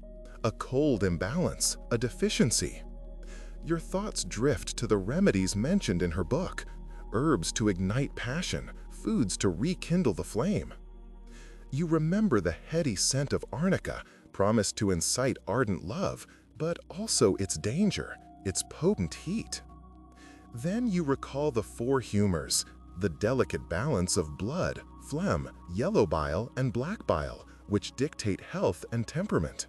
A cold imbalance, a deficiency. Your thoughts drift to the remedies mentioned in her book, herbs to ignite passion, foods to rekindle the flame. You remember the heady scent of arnica, promised to incite ardent love, but also its danger, its potent heat. Then you recall the four humors, the delicate balance of blood, phlegm, yellow bile, and black bile, which dictate health and temperament.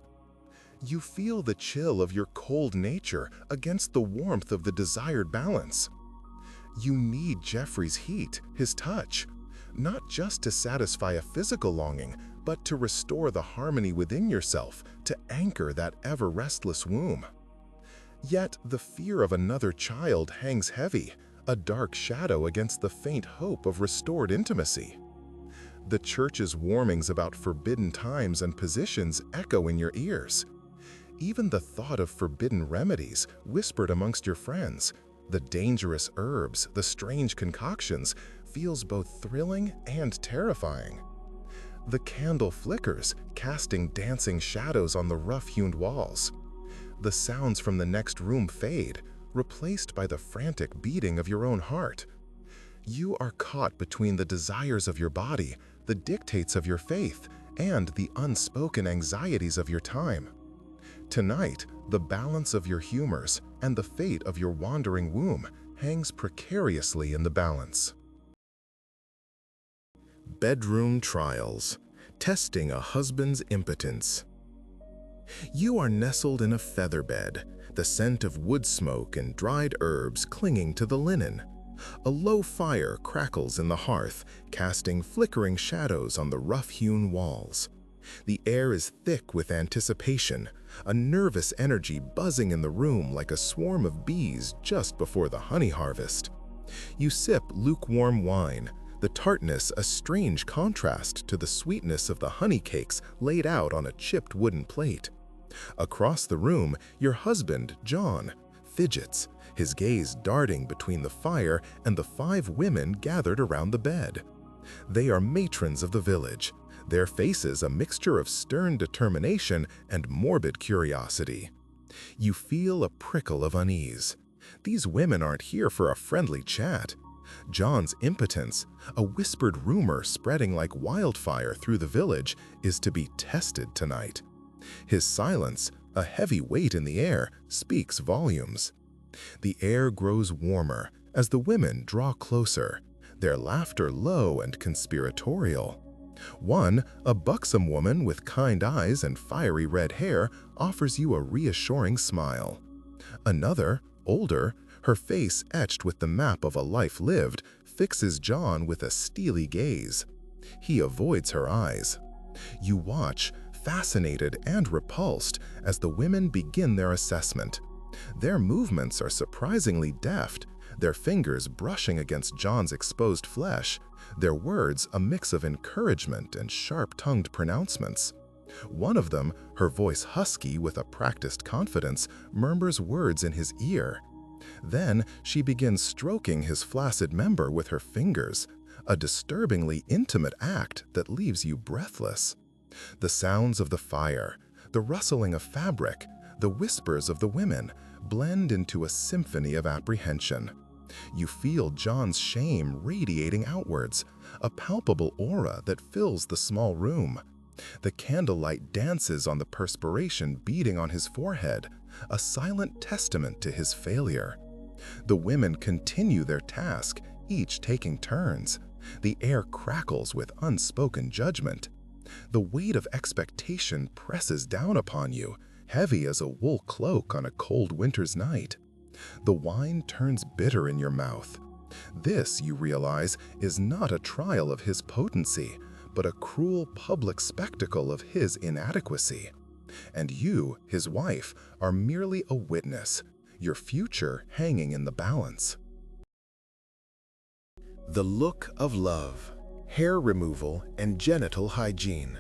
You feel the chill of your cold nature against the warmth of the desired balance. You need Jeffrey's heat, his touch, not just to satisfy a physical longing, but to restore the harmony within yourself, to anchor that ever-restless womb. Yet the fear of another child hangs heavy, a dark shadow against the faint hope of restored intimacy. The church's warnings about forbidden times and positions echo in your ears. Even the thought of forbidden remedies, whispered amongst your friends, the dangerous herbs, the strange concoctions, feels both thrilling and terrifying. The candle flickers, casting dancing shadows on the rough-hewn walls. The sounds from the next room fade, replaced by the frantic beating of your own heart. You are caught between the desires of your body, the dictates of your faith, and the unspoken anxieties of your time. Tonight, the balance of your humors and the fate of your wandering womb hangs precariously in the balance. Bedroom trials, testing a husband's impotence. You are nestled in a feather bed, the scent of wood smoke and dried herbs clinging to the linen. A low fire crackles in the hearth, casting flickering shadows on the rough-hewn walls. The air is thick with anticipation, a nervous energy buzzing in the room like a swarm of bees just before the honey harvest. You sip lukewarm wine, the tartness a strange contrast to the sweetness of the honey cakes laid out on a chipped wooden plate. Across the room, your husband, John, fidgets, his gaze darting between the fire and the 5 women gathered around the bed. They are matrons of the village, their faces a mixture of stern determination and morbid curiosity. You feel a prickle of unease. These women aren't here for a friendly chat. John's impotence, a whispered rumor spreading like wildfire through the village, is to be tested tonight. His silence, a heavy weight in the air, speaks volumes. The air grows warmer as the women draw closer, their laughter low and conspiratorial. One, a buxom woman with kind eyes and fiery red hair, offers you a reassuring smile. Another, older, her face etched with the map of a life lived, fixes John with a steely gaze. He avoids her eyes. You watch, fascinated and repulsed, as the women begin their assessment. Their movements are surprisingly deft, their fingers brushing against John's exposed flesh, their words a mix of encouragement and sharp-tongued pronouncements. One of them, her voice husky with a practiced confidence, murmurs words in his ear. Then she begins stroking his flaccid member with her fingers, a disturbingly intimate act that leaves you breathless. The sounds of the fire, the rustling of fabric, the whispers of the women blend into a symphony of apprehension. You feel John's shame radiating outwards, a palpable aura that fills the small room. The candlelight dances on the perspiration beading on his forehead, a silent testament to his failure. The women continue their task, each taking turns. The air crackles with unspoken judgment. The weight of expectation presses down upon you, heavy as a wool cloak on a cold winter's night. The wine turns bitter in your mouth. This, you realize, is not a trial of his potency, but a cruel public spectacle of his inadequacy. And you, his wife, are merely a witness, your future hanging in the balance. The look of love, hair removal, and genital hygiene.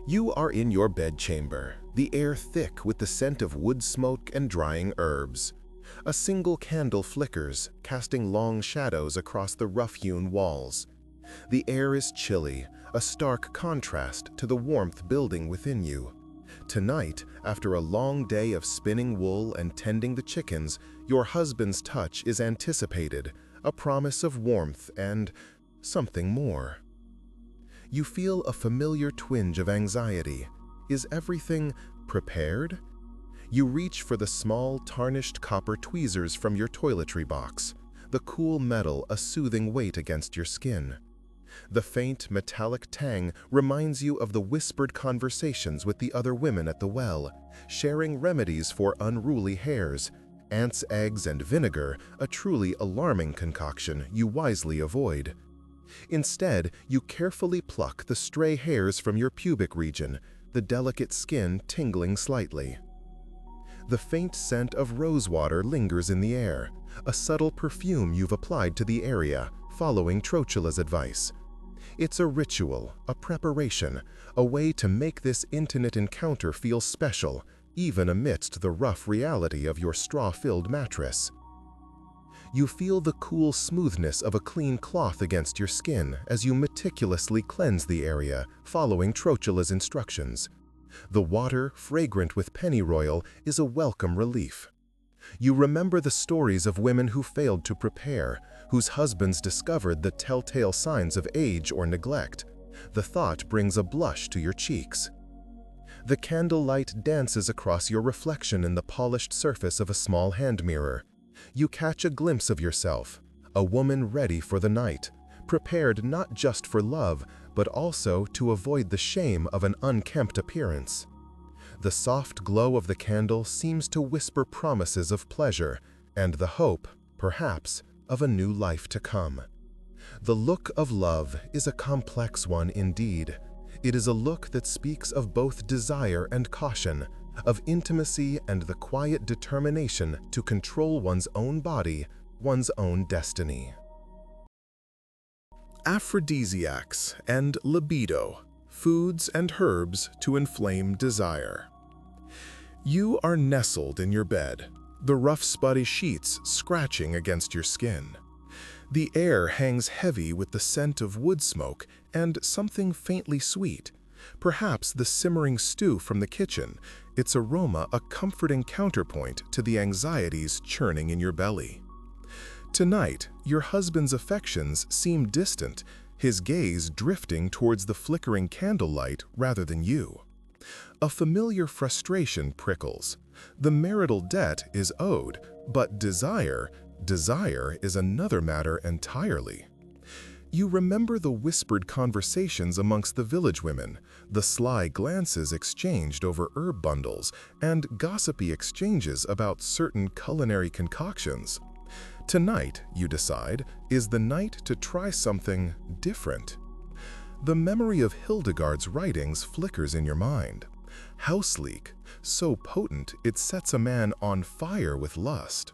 You are in your bedchamber, the air thick with the scent of wood smoke and drying herbs. A single candle flickers, casting long shadows across the rough-hewn walls. The air is chilly, a stark contrast to the warmth building within you. Tonight, after a long day of spinning wool and tending the chickens, your husband's touch is anticipated, a promise of warmth and something more. You feel a familiar twinge of anxiety. Is everything prepared? You reach for the small, tarnished copper tweezers from your toiletry box, the cool metal a soothing weight against your skin. The faint, metallic tang reminds you of the whispered conversations with the other women at the well, sharing remedies for unruly hairs, ants' eggs and vinegar, a truly alarming concoction you wisely avoid. Instead, you carefully pluck the stray hairs from your pubic region, the delicate skin tingling slightly. The faint scent of rosewater lingers in the air, a subtle perfume you've applied to the area, following Trocula's advice. It's a ritual, a preparation, a way to make this intimate encounter feel special, even amidst the rough reality of your straw-filled mattress. You feel the cool smoothness of a clean cloth against your skin as you meticulously cleanse the area, following Trocula's instructions. The water, fragrant with pennyroyal, is a welcome relief. You remember the stories of women who failed to prepare, whose husbands discovered the telltale signs of age or neglect. The thought brings a blush to your cheeks. The candlelight dances across your reflection in the polished surface of a small hand mirror. You catch a glimpse of yourself, a woman ready for the night, prepared not just for love, but also to avoid the shame of an unkempt appearance. The soft glow of the candle seems to whisper promises of pleasure and the hope, perhaps, of a new life to come. The look of love is a complex one indeed. It is a look that speaks of both desire and caution, of intimacy and the quiet determination to control one's own body, one's own destiny. Aphrodisiacs and libido, foods and herbs to inflame desire. You are nestled in your bed, the rough spotty sheets scratching against your skin. The air hangs heavy with the scent of wood smoke and something faintly sweet, perhaps the simmering stew from the kitchen, its aroma a comforting counterpoint to the anxieties churning in your belly. Tonight, your husband's affections seem distant, his gaze drifting towards the flickering candlelight rather than you. A familiar frustration prickles. The marital debt is owed, but desire is another matter entirely. You remember the whispered conversations amongst the village women, the sly glances exchanged over herb bundles, and gossipy exchanges about certain culinary concoctions. Tonight, you decide, is the night to try something different. The memory of Hildegard's writings flickers in your mind. Houseleek, so potent it sets a man on fire with lust.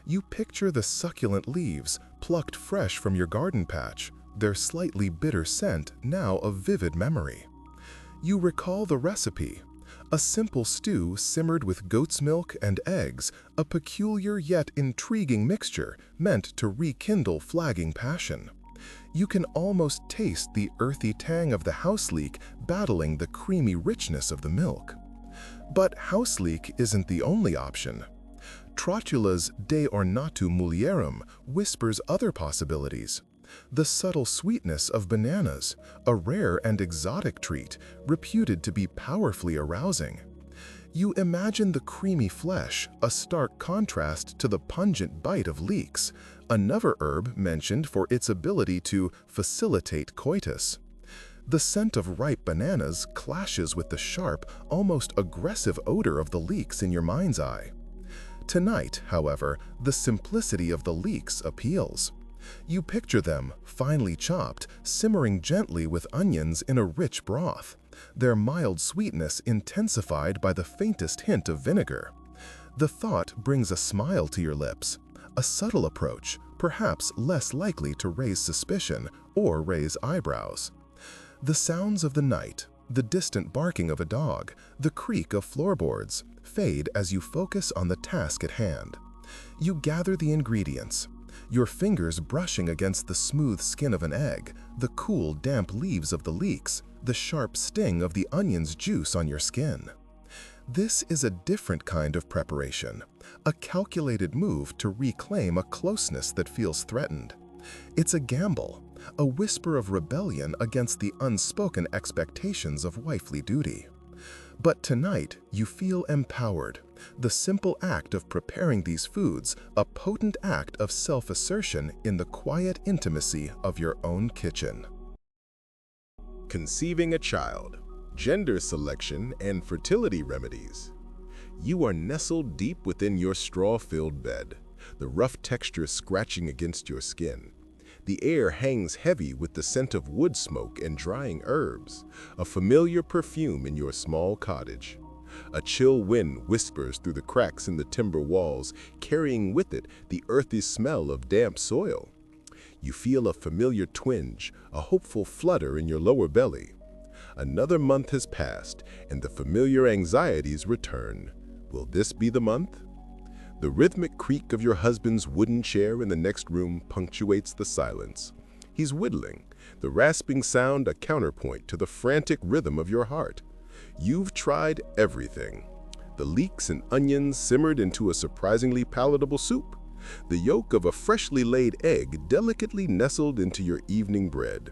You picture the succulent leaves plucked fresh from your garden patch, their slightly bitter scent now a vivid memory. You recall the recipe, a simple stew simmered with goat's milk and eggs, a peculiar yet intriguing mixture meant to rekindle flagging passion. You can almost taste the earthy tang of the houseleek battling the creamy richness of the milk. But houseleek isn't the only option. Trocula's De ornatu mulierum whispers other possibilities. The subtle sweetness of bananas, a rare and exotic treat, reputed to be powerfully arousing. You imagine the creamy flesh, a stark contrast to the pungent bite of leeks, another herb mentioned for its ability to facilitate coitus. The scent of ripe bananas clashes with the sharp, almost aggressive odor of the leeks in your mind's eye. Tonight, however, the simplicity of the leeks appeals. You picture them, finely chopped, simmering gently with onions in a rich broth, their mild sweetness intensified by the faintest hint of vinegar. The thought brings a smile to your lips, a subtle approach, perhaps less likely to raise suspicion or raise eyebrows. The sounds of the night, the distant barking of a dog, the creak of floorboards, fade as you focus on the task at hand. You gather the ingredients, your fingers brushing against the smooth skin of an egg, the cool, damp leaves of the leeks, the sharp sting of the onion's juice on your skin. This is a different kind of preparation, a calculated move to reclaim a closeness that feels threatened. It's a gamble, a whisper of rebellion against the unspoken expectations of wifely duty. But tonight, you feel empowered, The simple act of preparing these foods, a potent act of self-assertion in the quiet intimacy of your own kitchen. Conceiving a child, gender selection, and fertility remedies. You are nestled deep within your straw-filled bed, the rough texture scratching against your skin. The air hangs heavy with the scent of wood smoke and drying herbs, a familiar perfume in your small cottage. A chill wind whispers through the cracks in the timber walls, carrying with it the earthy smell of damp soil. You feel a familiar twinge, a hopeful flutter in your lower belly. Another month has passed, and the familiar anxieties return. Will this be the month? The rhythmic creak of your husband's wooden chair in the next room punctuates the silence. He's whittling, the rasping sound a counterpoint to the frantic rhythm of your heart. You've tried everything. The leeks and onions simmered into a surprisingly palatable soup. The yolk of a freshly laid egg delicately nestled into your evening bread.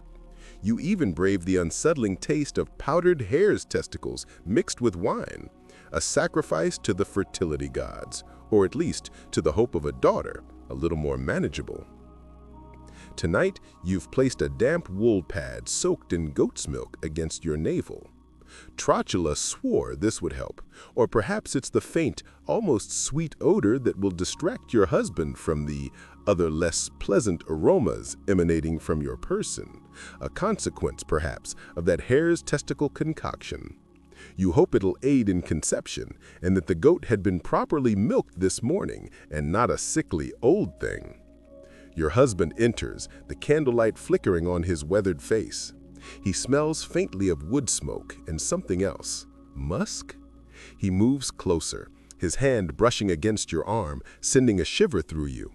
You even braved the unsettling taste of powdered hare's testicles mixed with wine, a sacrifice to the fertility gods, or at least to the hope of a daughter, a little more manageable. Tonight, you've placed a damp wool pad soaked in goat's milk against your navel. Trotula swore this would help, or perhaps it's the faint, almost sweet odor that will distract your husband from the other less pleasant aromas emanating from your person, a consequence, perhaps, of that hare's testicle concoction. You hope it'll aid in conception, and that the goat had been properly milked this morning and not a sickly old thing. Your husband enters, the candlelight flickering on his weathered face. He smells faintly of wood smoke and something else. Musk? He moves closer, his hand brushing against your arm, sending a shiver through you.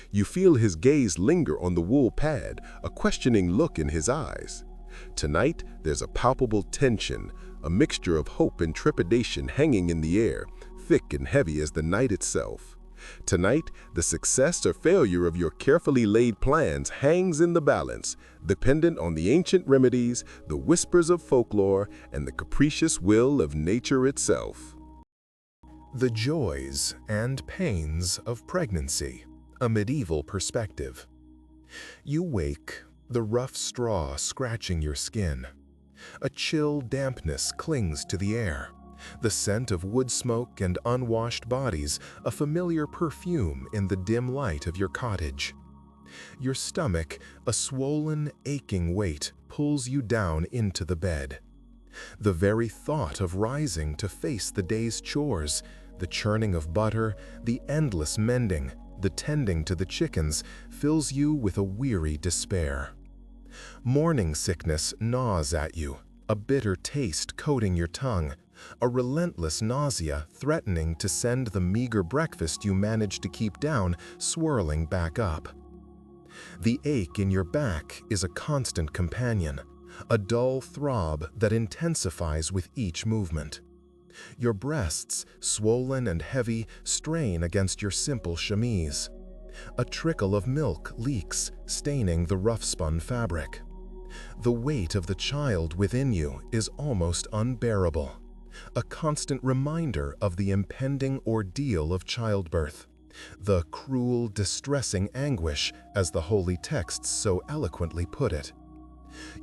You feel his gaze linger on the wool pad, a questioning look in his eyes. Tonight, there's a palpable tension, a mixture of hope and trepidation hanging in the air, thick and heavy as the night itself. Tonight, the success or failure of your carefully laid plans hangs in the balance, dependent on the ancient remedies, the whispers of folklore, and the capricious will of nature itself. The joys and pains of pregnancy, a medieval perspective. You wake, the rough straw scratching your skin. A chill dampness clings to the air. The scent of wood smoke and unwashed bodies, a familiar perfume in the dim light of your cottage. Your stomach, a swollen, aching weight, pulls you down into the bed. The very thought of rising to face the day's chores, the churning of butter, the endless mending, the tending to the chickens, fills you with a weary despair. Morning sickness gnaws at you, a bitter taste coating your tongue, a relentless nausea threatening to send the meager breakfast you managed to keep down swirling back up. The ache in your back is a constant companion, a dull throb that intensifies with each movement. Your breasts, swollen and heavy, strain against your simple chemise. A trickle of milk leaks, staining the rough-spun fabric. The weight of the child within you is almost unbearable, a constant reminder of the impending ordeal of childbirth, the cruel, distressing anguish, as the holy texts so eloquently put it.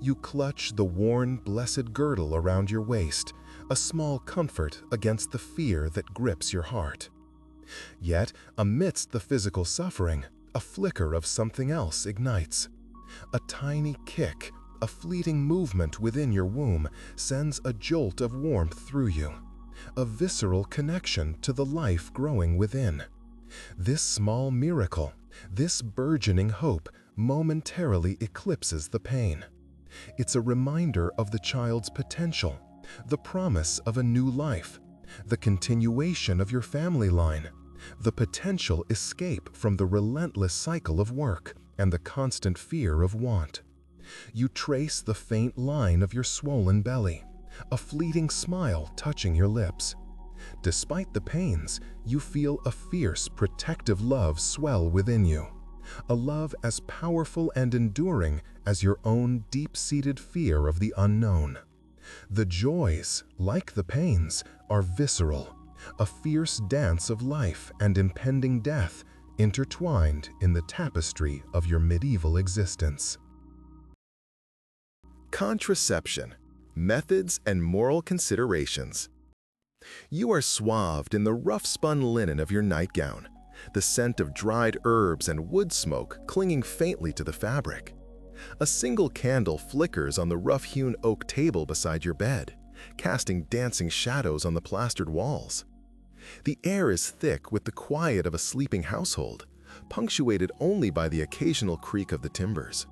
You clutch the worn, blessed girdle around your waist, a small comfort against the fear that grips your heart. Yet, amidst the physical suffering, a flicker of something else ignites. A tiny kick, a fleeting movement within your womb sends a jolt of warmth through you, a visceral connection to the life growing within. This small miracle, this burgeoning hope, momentarily eclipses the pain. It's a reminder of the child's potential, the promise of a new life, the continuation of your family line, the potential escape from the relentless cycle of work and the constant fear of want. You trace the faint line of your swollen belly, a fleeting smile touching your lips. Despite the pains, you feel a fierce, protective love swell within you, a love as powerful and enduring as your own deep-seated fear of the unknown. The joys, like the pains, are visceral, a fierce dance of life and impending death intertwined in the tapestry of your medieval existence. Contraception, methods and moral considerations. You are swathed in the rough-spun linen of your nightgown, the scent of dried herbs and wood smoke clinging faintly to the fabric. A single candle flickers on the rough-hewn oak table beside your bed, casting dancing shadows on the plastered walls. The air is thick with the quiet of a sleeping household, punctuated only by the occasional creak of the timbers.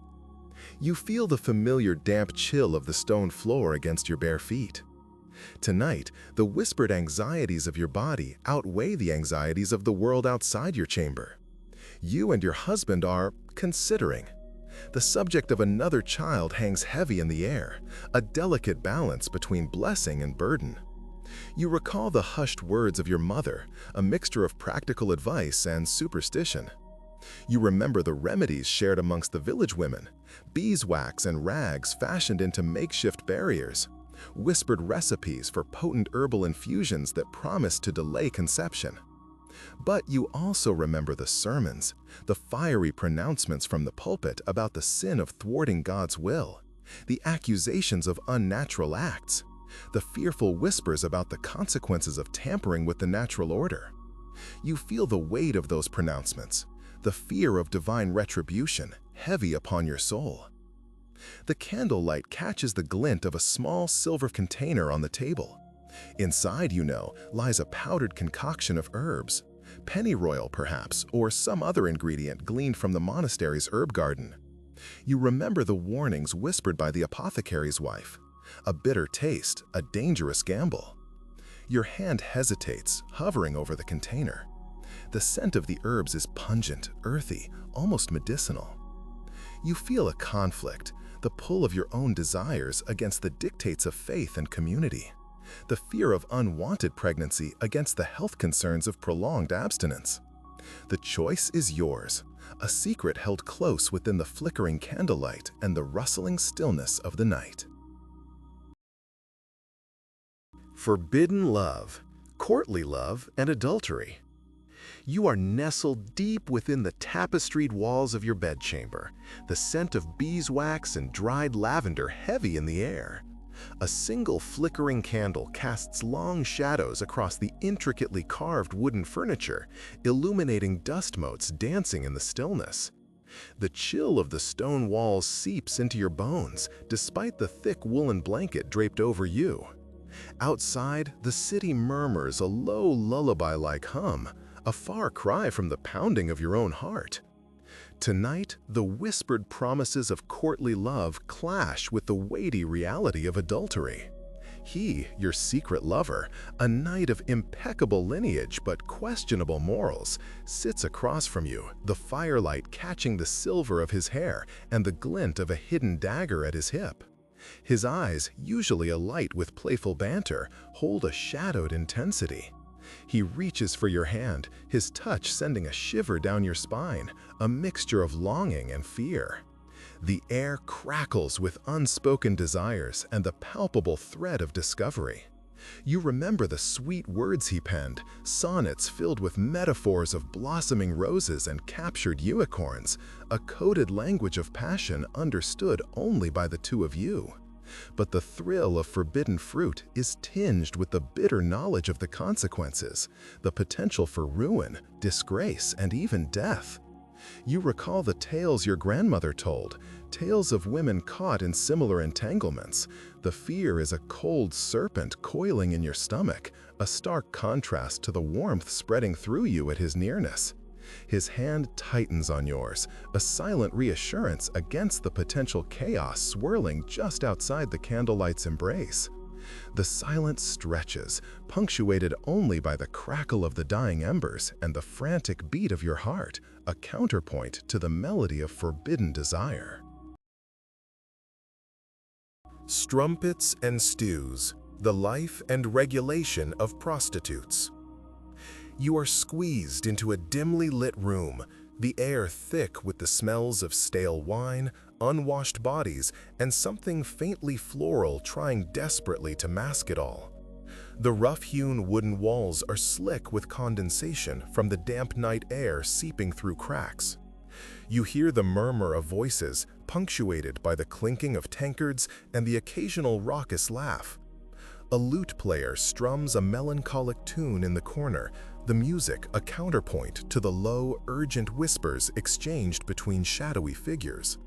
You feel the familiar damp chill of the stone floor against your bare feet. Tonight, the whispered anxieties of your body outweigh the anxieties of the world outside your chamber. You and your husband are considering. The subject of another child hangs heavy in the air, a delicate balance between blessing and burden. You recall the hushed words of your mother, a mixture of practical advice and superstition. You remember the remedies shared amongst the village women, beeswax and rags fashioned into makeshift barriers, whispered recipes for potent herbal infusions that promised to delay conception. But you also remember the sermons, the fiery pronouncements from the pulpit about the sin of thwarting God's will, the accusations of unnatural acts, the fearful whispers about the consequences of tampering with the natural order. You feel the weight of those pronouncements, the fear of divine retribution heavy upon your soul. The candlelight catches the glint of a small silver container on the table. Inside, you know, lies a powdered concoction of herbs, pennyroyal perhaps, or some other ingredient gleaned from the monastery's herb garden. You remember the warnings whispered by the apothecary's wife. A bitter taste, a dangerous gamble. Your hand hesitates, hovering over the container. The scent of the herbs is pungent, earthy, almost medicinal. You feel a conflict, the pull of your own desires against the dictates of faith and community, the fear of unwanted pregnancy against the health concerns of prolonged abstinence. The choice is yours, a secret held close within the flickering candlelight and the rustling stillness of the night. Forbidden love, courtly love, and adultery. You are nestled deep within the tapestried walls of your bedchamber, the scent of beeswax and dried lavender heavy in the air. A single flickering candle casts long shadows across the intricately carved wooden furniture, illuminating dust motes dancing in the stillness. The chill of the stone walls seeps into your bones, despite the thick woolen blanket draped over you. Outside, the city murmurs a low lullaby-like hum, a far cry from the pounding of your own heart. Tonight, the whispered promises of courtly love clash with the weighty reality of adultery. He, your secret lover, a knight of impeccable lineage but questionable morals, sits across from you, the firelight catching the silver of his hair and the glint of a hidden dagger at his hip. His eyes, usually alight with playful banter, hold a shadowed intensity. He reaches for your hand, his touch sending a shiver down your spine, a mixture of longing and fear. The air crackles with unspoken desires and the palpable thread of discovery. You remember the sweet words he penned, sonnets filled with metaphors of blossoming roses and captured unicorns, a coded language of passion understood only by the two of you. But the thrill of forbidden fruit is tinged with the bitter knowledge of the consequences, the potential for ruin, disgrace, and even death. You recall the tales your grandmother told, tales of women caught in similar entanglements. The fear is a cold serpent coiling in your stomach, a stark contrast to the warmth spreading through you at his nearness. His hand tightens on yours, a silent reassurance against the potential chaos swirling just outside the candlelight's embrace. The silence stretches, punctuated only by the crackle of the dying embers and the frantic beat of your heart, a counterpoint to the melody of forbidden desire. Strumpets and stews, the life and regulation of prostitutes. You are squeezed into a dimly lit room, the air thick with the smells of stale wine, unwashed bodies, and something faintly floral trying desperately to mask it all. The rough-hewn wooden walls are slick with condensation from the damp night air seeping through cracks. You hear the murmur of voices, punctuated by the clinking of tankards and the occasional raucous laugh. A lute player strums a melancholic tune in the corner, the music a counterpoint to the low, urgent whispers exchanged between shadowy figures.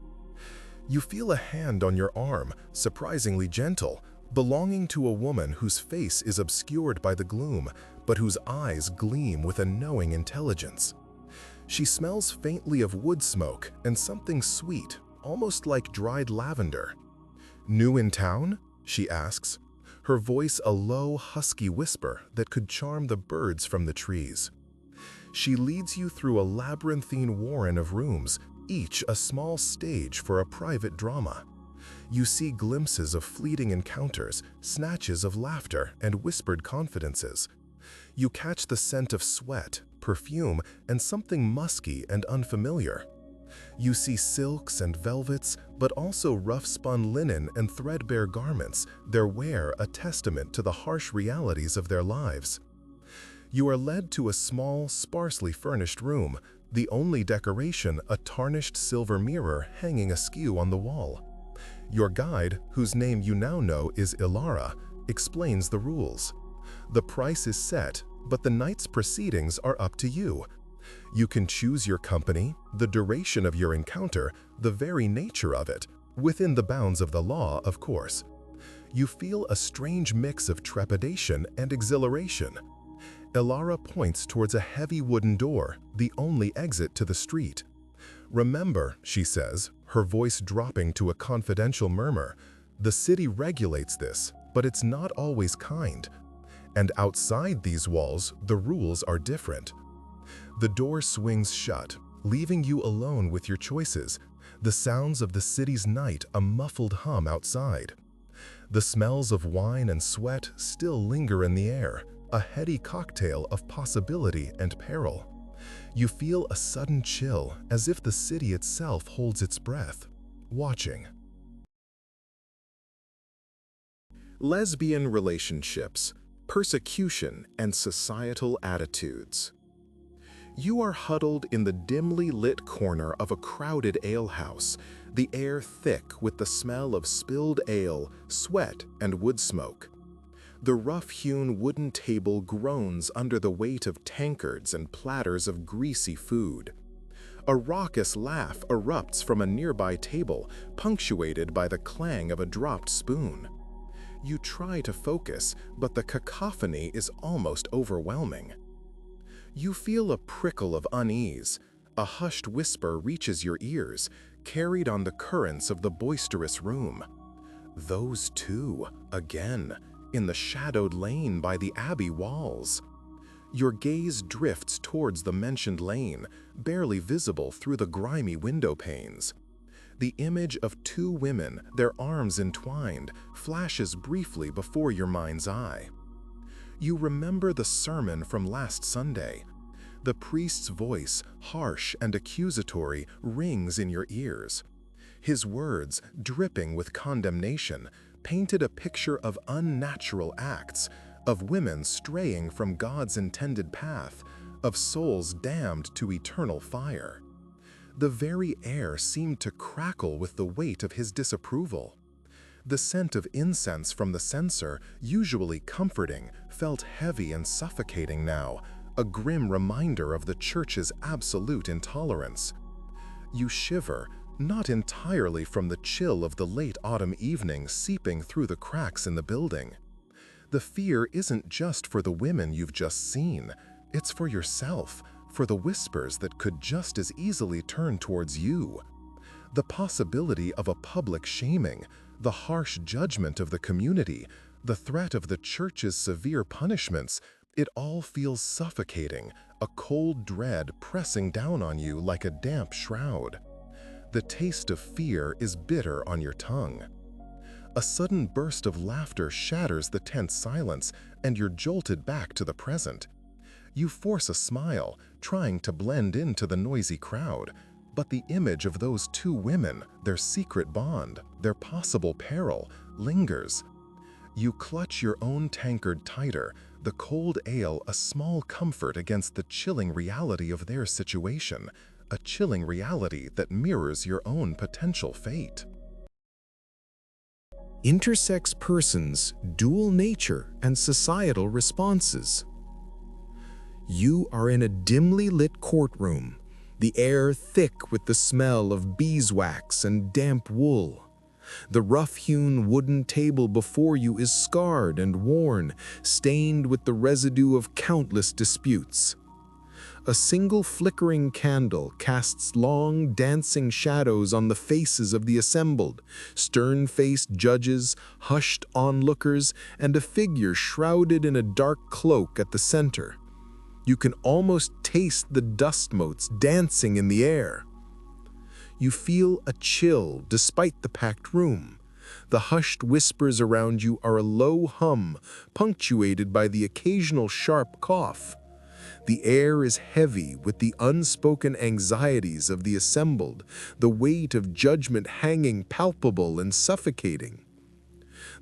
You feel a hand on your arm, surprisingly gentle, belonging to a woman whose face is obscured by the gloom, but whose eyes gleam with a knowing intelligence. She smells faintly of wood smoke and something sweet, almost like dried lavender. "New in town?" she asks, her voice a low, husky whisper that could charm the birds from the trees. She leads you through a labyrinthine warren of rooms, each a small stage for a private drama. You see glimpses of fleeting encounters, snatches of laughter, and whispered confidences. You catch the scent of sweat, perfume, and something musky and unfamiliar. You see silks and velvets, but also rough-spun linen and threadbare garments, their wear a testament to the harsh realities of their lives. You are led to a small, sparsely furnished room, the only decoration a tarnished silver mirror hanging askew on the wall. Your guide, whose name you now know is Ilara, explains the rules. The price is set, but the night's proceedings are up to you. You can choose your company, the duration of your encounter, the very nature of it, within the bounds of the law, of course. You feel a strange mix of trepidation and exhilaration. Ilara points towards a heavy wooden door, the only exit to the street. "Remember," she says, her voice dropping to a confidential murmur, "the city regulates this, but it's not always kind. And outside these walls, the rules are different." The door swings shut, leaving you alone with your choices, the sounds of the city's night a muffled hum outside. The smells of wine and sweat still linger in the air, a heady cocktail of possibility and peril. You feel a sudden chill, as if the city itself holds its breath, watching. Lesbian relationships, persecution, and societal attitudes. You are huddled in the dimly lit corner of a crowded alehouse, the air thick with the smell of spilled ale, sweat, and wood smoke. The rough-hewn wooden table groans under the weight of tankards and platters of greasy food. A raucous laugh erupts from a nearby table, punctuated by the clang of a dropped spoon. You try to focus, but the cacophony is almost overwhelming. You feel a prickle of unease. A hushed whisper reaches your ears, carried on the currents of the boisterous room. Those two, again, in the shadowed lane by the abbey walls. Your gaze drifts towards the mentioned lane, barely visible through the grimy window panes. The image of two women, their arms entwined, flashes briefly before your mind's eye. You remember the sermon from last Sunday. The priest's voice, harsh and accusatory, rings in your ears. His words, dripping with condemnation, painted a picture of unnatural acts, of women straying from God's intended path, of souls damned to eternal fire. The very air seemed to crackle with the weight of his disapproval. The scent of incense from the censer, usually comforting, felt heavy and suffocating now, a grim reminder of the church's absolute intolerance. You shiver, not entirely from the chill of the late autumn evening seeping through the cracks in the building. The fear isn't just for the women you've just seen, it's for yourself, for the whispers that could just as easily turn towards you. The possibility of a public shaming, the harsh judgment of the community, the threat of the church's severe punishments, it all feels suffocating, a cold dread pressing down on you like a damp shroud. The taste of fear is bitter on your tongue. A sudden burst of laughter shatters the tense silence, and you're jolted back to the present. You force a smile, trying to blend into the noisy crowd, but the image of those two women, their secret bond, their possible peril, lingers. You clutch your own tankard tighter, the cold ale a small comfort against the chilling reality of their situation, a chilling reality that mirrors your own potential fate.
Intersex persons, dual nature, and societal responses. You are in a dimly lit courtroom, the air thick with the smell of beeswax and damp wool. The rough-hewn wooden table before you is scarred and worn, stained with the residue of countless disputes. A single flickering candle casts long, dancing shadows on the faces of the assembled, stern-faced judges, hushed onlookers, and a figure shrouded in a dark cloak at the center. You can almost taste the dust motes dancing in the air. You feel a chill despite the packed room. The hushed whispers around you are a low hum, punctuated by the occasional sharp cough. The air is heavy with the unspoken anxieties of the assembled, the weight of judgment hanging palpable and suffocating.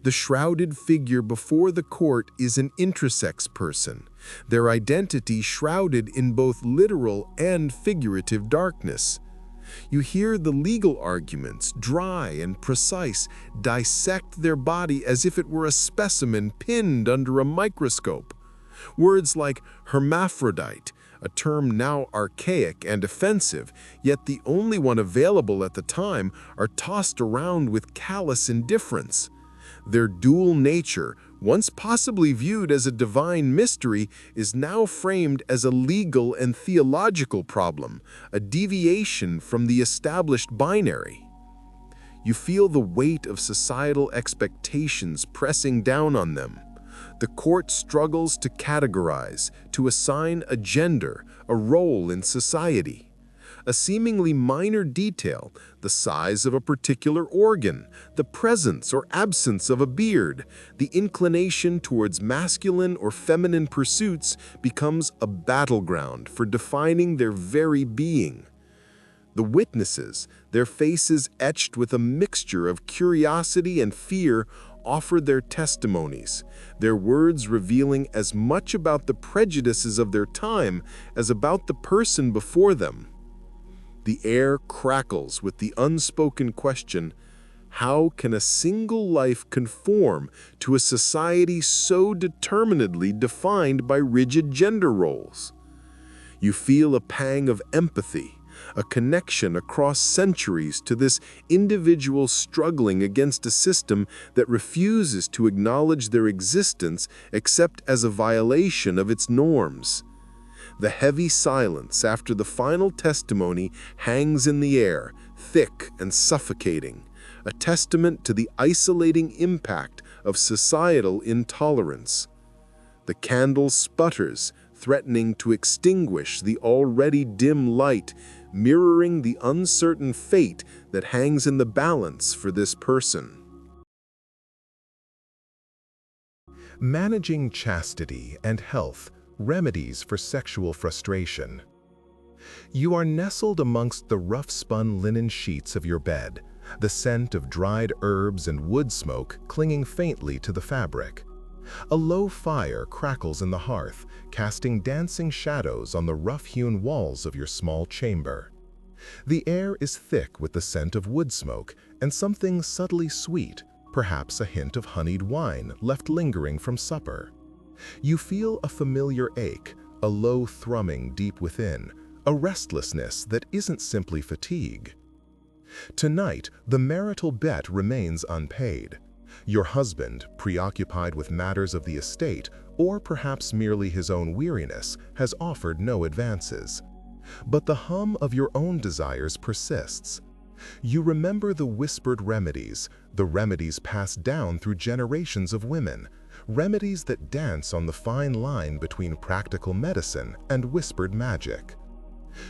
The shrouded figure before the court is an intersex person, their identity shrouded in both literal and figurative darkness. You hear the legal arguments, dry and precise, dissect their body as if it were a specimen pinned under a microscope. Words like hermaphrodite, a term now archaic and offensive, yet the only one available at the time, are tossed around with callous indifference. Their dual nature, once possibly viewed as a divine mystery, is now framed as a legal and theological problem, a deviation from the established binary. You feel the weight of societal expectations pressing down on them. The court struggles to categorize, to assign a gender, a role in society. A seemingly minor detail, the size of a particular organ, the presence or absence of a beard, the inclination towards masculine or feminine pursuits, becomes a battleground for defining their very being. The witnesses, their faces etched with a mixture of curiosity and fear, offer their testimonies, their words revealing as much about the prejudices of their time as about the person before them. The air crackles with the unspoken question, how can a single life conform to a society so determinedly defined by rigid gender roles? You feel a pang of empathy, a connection across centuries to this individual struggling against a system that refuses to acknowledge their existence except as a violation of its norms. The heavy silence after the final testimony hangs in the air, thick and suffocating, a testament to the isolating impact of societal intolerance. The candle sputters, threatening to extinguish the already dim light, mirroring the uncertain fate that hangs in the balance for this person.
Managing chastity and health, remedies for sexual frustration. You are nestled amongst the rough-spun linen sheets of your bed, the scent of dried herbs and wood smoke clinging faintly to the fabric. A low fire crackles in the hearth, casting dancing shadows on the rough-hewn walls of your small chamber. The air is thick with the scent of wood smoke and something subtly sweet, perhaps a hint of honeyed wine left lingering from supper. You feel a familiar ache, a low thrumming deep within, a restlessness that isn't simply fatigue. Tonight, the marital bet remains unpaid. Your husband, preoccupied with matters of the estate, or perhaps merely his own weariness, has offered no advances. But the hum of your own desires persists. You remember the whispered remedies, the remedies passed down through generations of women, remedies that dance on the fine line between practical medicine and whispered magic.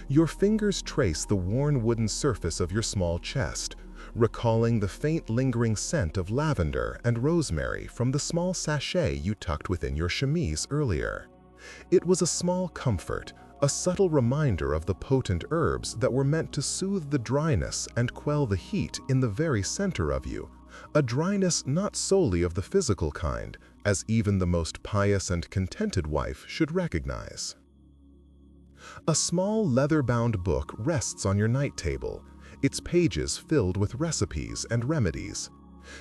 Your fingers trace the worn wooden surface of your small chest, recalling the faint lingering scent of lavender and rosemary from the small sachet you tucked within your chemise earlier. It was a small comfort, a subtle reminder of the potent herbs that were meant to soothe the dryness and quell the heat in the very center of you, A dryness not solely of the physical kind, as even the most pious and contented wife should recognize. A small leather-bound book rests on your night table, its pages filled with recipes and remedies.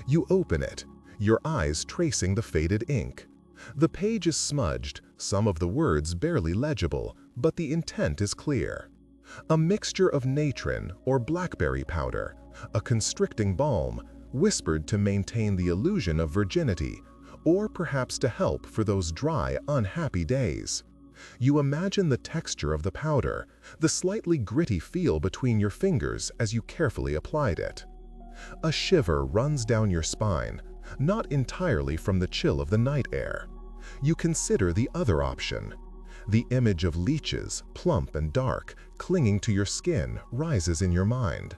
You open it, your eyes tracing the faded ink. The page is smudged, some of the words barely legible, but the intent is clear. A mixture of natron or blackberry powder, a constricting balm, whispered to maintain the illusion of virginity, or perhaps to help for those dry, unhappy days. You imagine the texture of the powder, the slightly gritty feel between your fingers as you carefully applied it. A shiver runs down your spine, not entirely from the chill of the night air. You consider the other option. The image of leeches, plump and dark, clinging to your skin rises in your mind.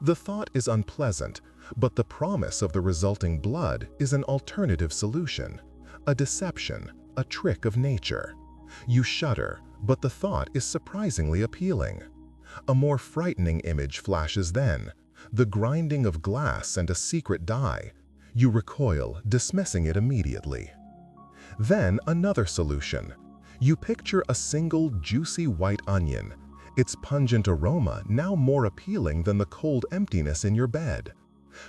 The thought is unpleasant, but the promise of the resulting blood is an alternative solution, a deception, a trick of nature. You shudder, but the thought is surprisingly appealing. A more frightening image flashes then, the grinding of glass and a secret dye. You recoil, dismissing it immediately. Then another solution. You picture a single juicy white onion, its pungent aroma now more appealing than the cold emptiness in your bed.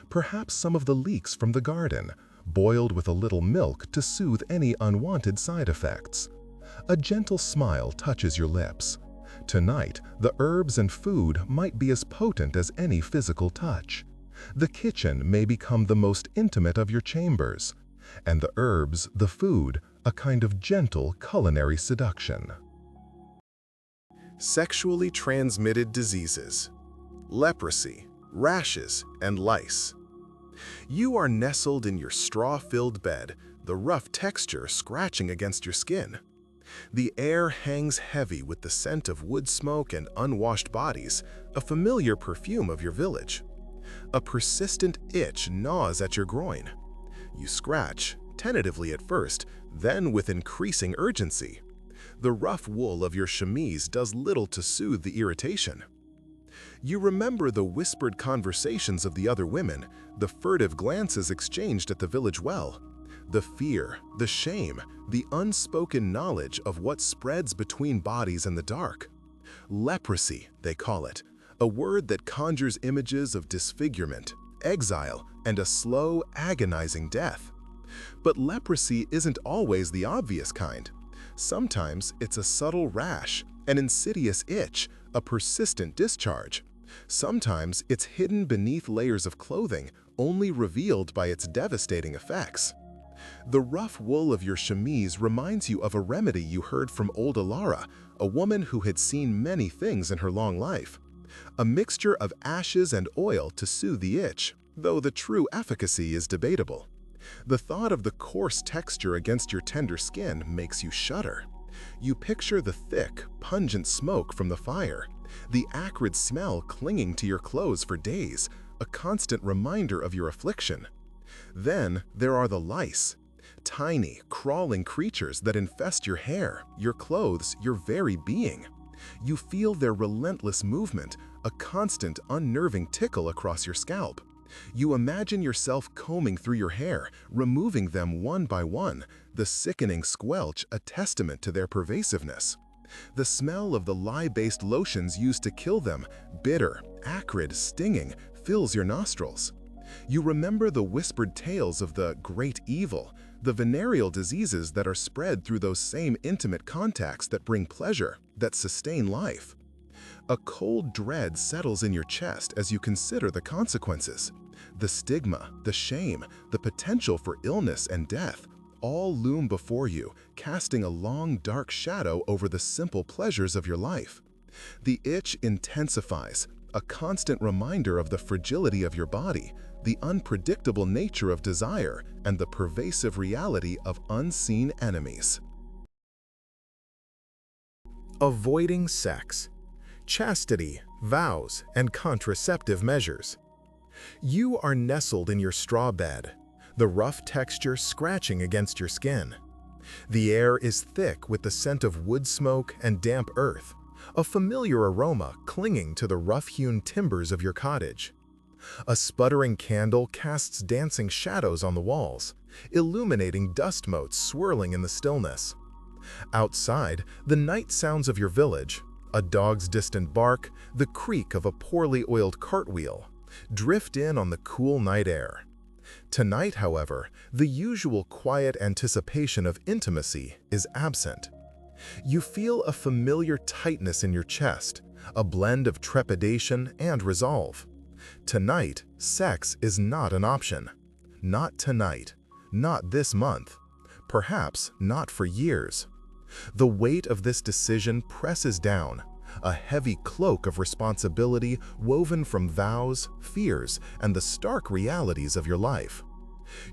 Perhaps some of the leeks from the garden, boiled with a little milk to soothe any unwanted side effects. A gentle smile touches your lips. Tonight, the herbs and food might be as potent as any physical touch. The kitchen may become the most intimate of your chambers, and the herbs, the food, a kind of gentle culinary seduction.
Sexually transmitted diseases, leprosy, rashes, and lice. You are nestled in your straw-filled bed, the rough texture scratching against your skin. The air hangs heavy with the scent of wood smoke and unwashed bodies, a familiar perfume of your village. A persistent itch gnaws at your groin. You scratch, tentatively at first, then with increasing urgency. The rough wool of your chemise does little to soothe the irritation. You remember the whispered conversations of the other women, the furtive glances exchanged at the village well. The fear, the shame, the unspoken knowledge of what spreads between bodies in the dark. Leprosy, they call it, a word that conjures images of disfigurement, exile, and a slow, agonizing death. But leprosy isn't always the obvious kind. Sometimes it's a subtle rash, an insidious itch, a persistent discharge. Sometimes it's hidden beneath layers of clothing, only revealed by its devastating effects. The rough wool of your chemise reminds you of a remedy you heard from old Alara, a woman who had seen many things in her long life. A mixture of ashes and oil to soothe the itch, though the true efficacy is debatable. The thought of the coarse texture against your tender skin makes you shudder. You picture the thick, pungent smoke from the fire, the acrid smell clinging to your clothes for days, a constant reminder of your affliction. Then there are the lice, tiny, crawling creatures that infest your hair, your clothes, your very being. You feel their relentless movement, a constant, unnerving tickle across your scalp. You imagine yourself combing through your hair, removing them one by one, the sickening squelch a testament to their pervasiveness. The smell of the lye-based lotions used to kill them, bitter, acrid, stinging, fills your nostrils. You remember the whispered tales of the great evil, the venereal diseases that are spread through those same intimate contacts that bring pleasure, that sustain life. A cold dread settles in your chest as you consider the consequences. The stigma, the shame, the potential for illness and death all loom before you, casting a long, dark shadow over the simple pleasures of your life. The itch intensifies, a constant reminder of the fragility of your body, the unpredictable nature of desire, and the pervasive reality of unseen enemies. Avoiding sex, chastity, vows, and contraceptive measures. You are nestled in your straw bed, the rough texture scratching against your skin. The air is thick with the scent of wood smoke and damp earth, a familiar aroma clinging to the rough-hewn timbers of your cottage. A sputtering candle casts dancing shadows on the walls, illuminating dust motes swirling in the stillness. Outside, the night sounds of your village, a dog's distant bark, the creak of a poorly oiled cartwheel, drift in on the cool night air. Tonight, however, the usual quiet anticipation of intimacy is absent. You feel a familiar tightness in your chest, a blend of trepidation and resolve. Tonight, sex is not an option. Not tonight, not this month, perhaps not for years. The weight of this decision presses down, a heavy cloak of responsibility woven from vows, fears, and the stark realities of your life.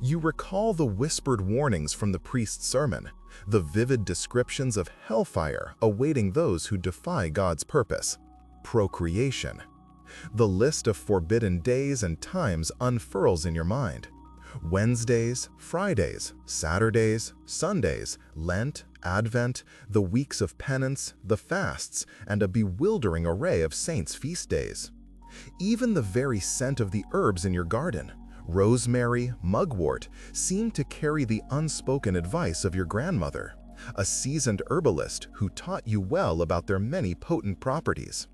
You recall the whispered warnings from the priest's sermon, the vivid descriptions of hellfire awaiting those who defy God's purpose. Procreation. The list of forbidden days and times unfurls in your mind. Wednesdays, Fridays, Saturdays, Sundays, Lent, Advent, the weeks of penance, the fasts, and a bewildering array of saints' feast days. Even the very scent of the herbs in your garden, rosemary, mugwort, seem to carry the unspoken advice of your grandmother, a seasoned herbalist who taught you well about their many potent properties.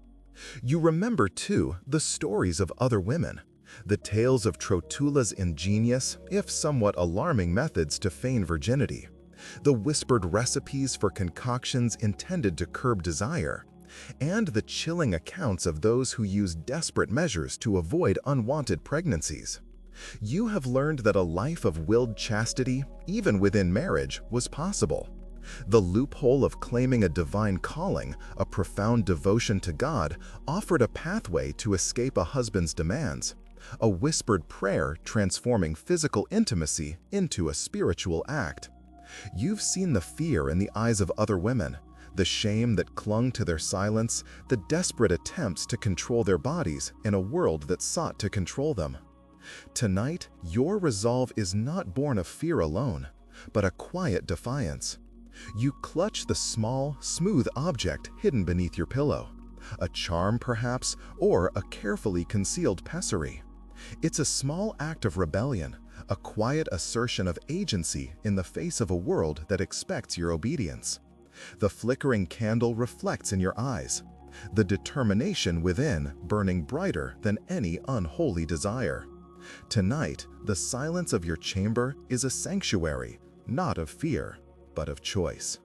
You remember, too, the stories of other women, the tales of Trotula's ingenious, if somewhat alarming methods to feign virginity, the whispered recipes for concoctions intended to curb desire, and the chilling accounts of those who used desperate measures to avoid unwanted pregnancies. You have learned that a life of willed chastity, even within marriage, was possible. The loophole of claiming a divine calling, a profound devotion to God, offered a pathway to escape a husband's demands, a whispered prayer transforming physical intimacy into a spiritual act. You've seen the fear in the eyes of other women, the shame that clung to their silence, the desperate attempts to control their bodies in a world that sought to control them. Tonight, your resolve is not born of fear alone, but a quiet defiance. You clutch the small, smooth object hidden beneath your pillow, a charm perhaps, or a carefully concealed pessary. It's a small act of rebellion, a quiet assertion of agency in the face of a world that expects your obedience. The flickering candle reflects in your eyes, the determination within burning brighter than any unholy desire. Tonight, the silence of your chamber is a sanctuary, not of fear, but of choice.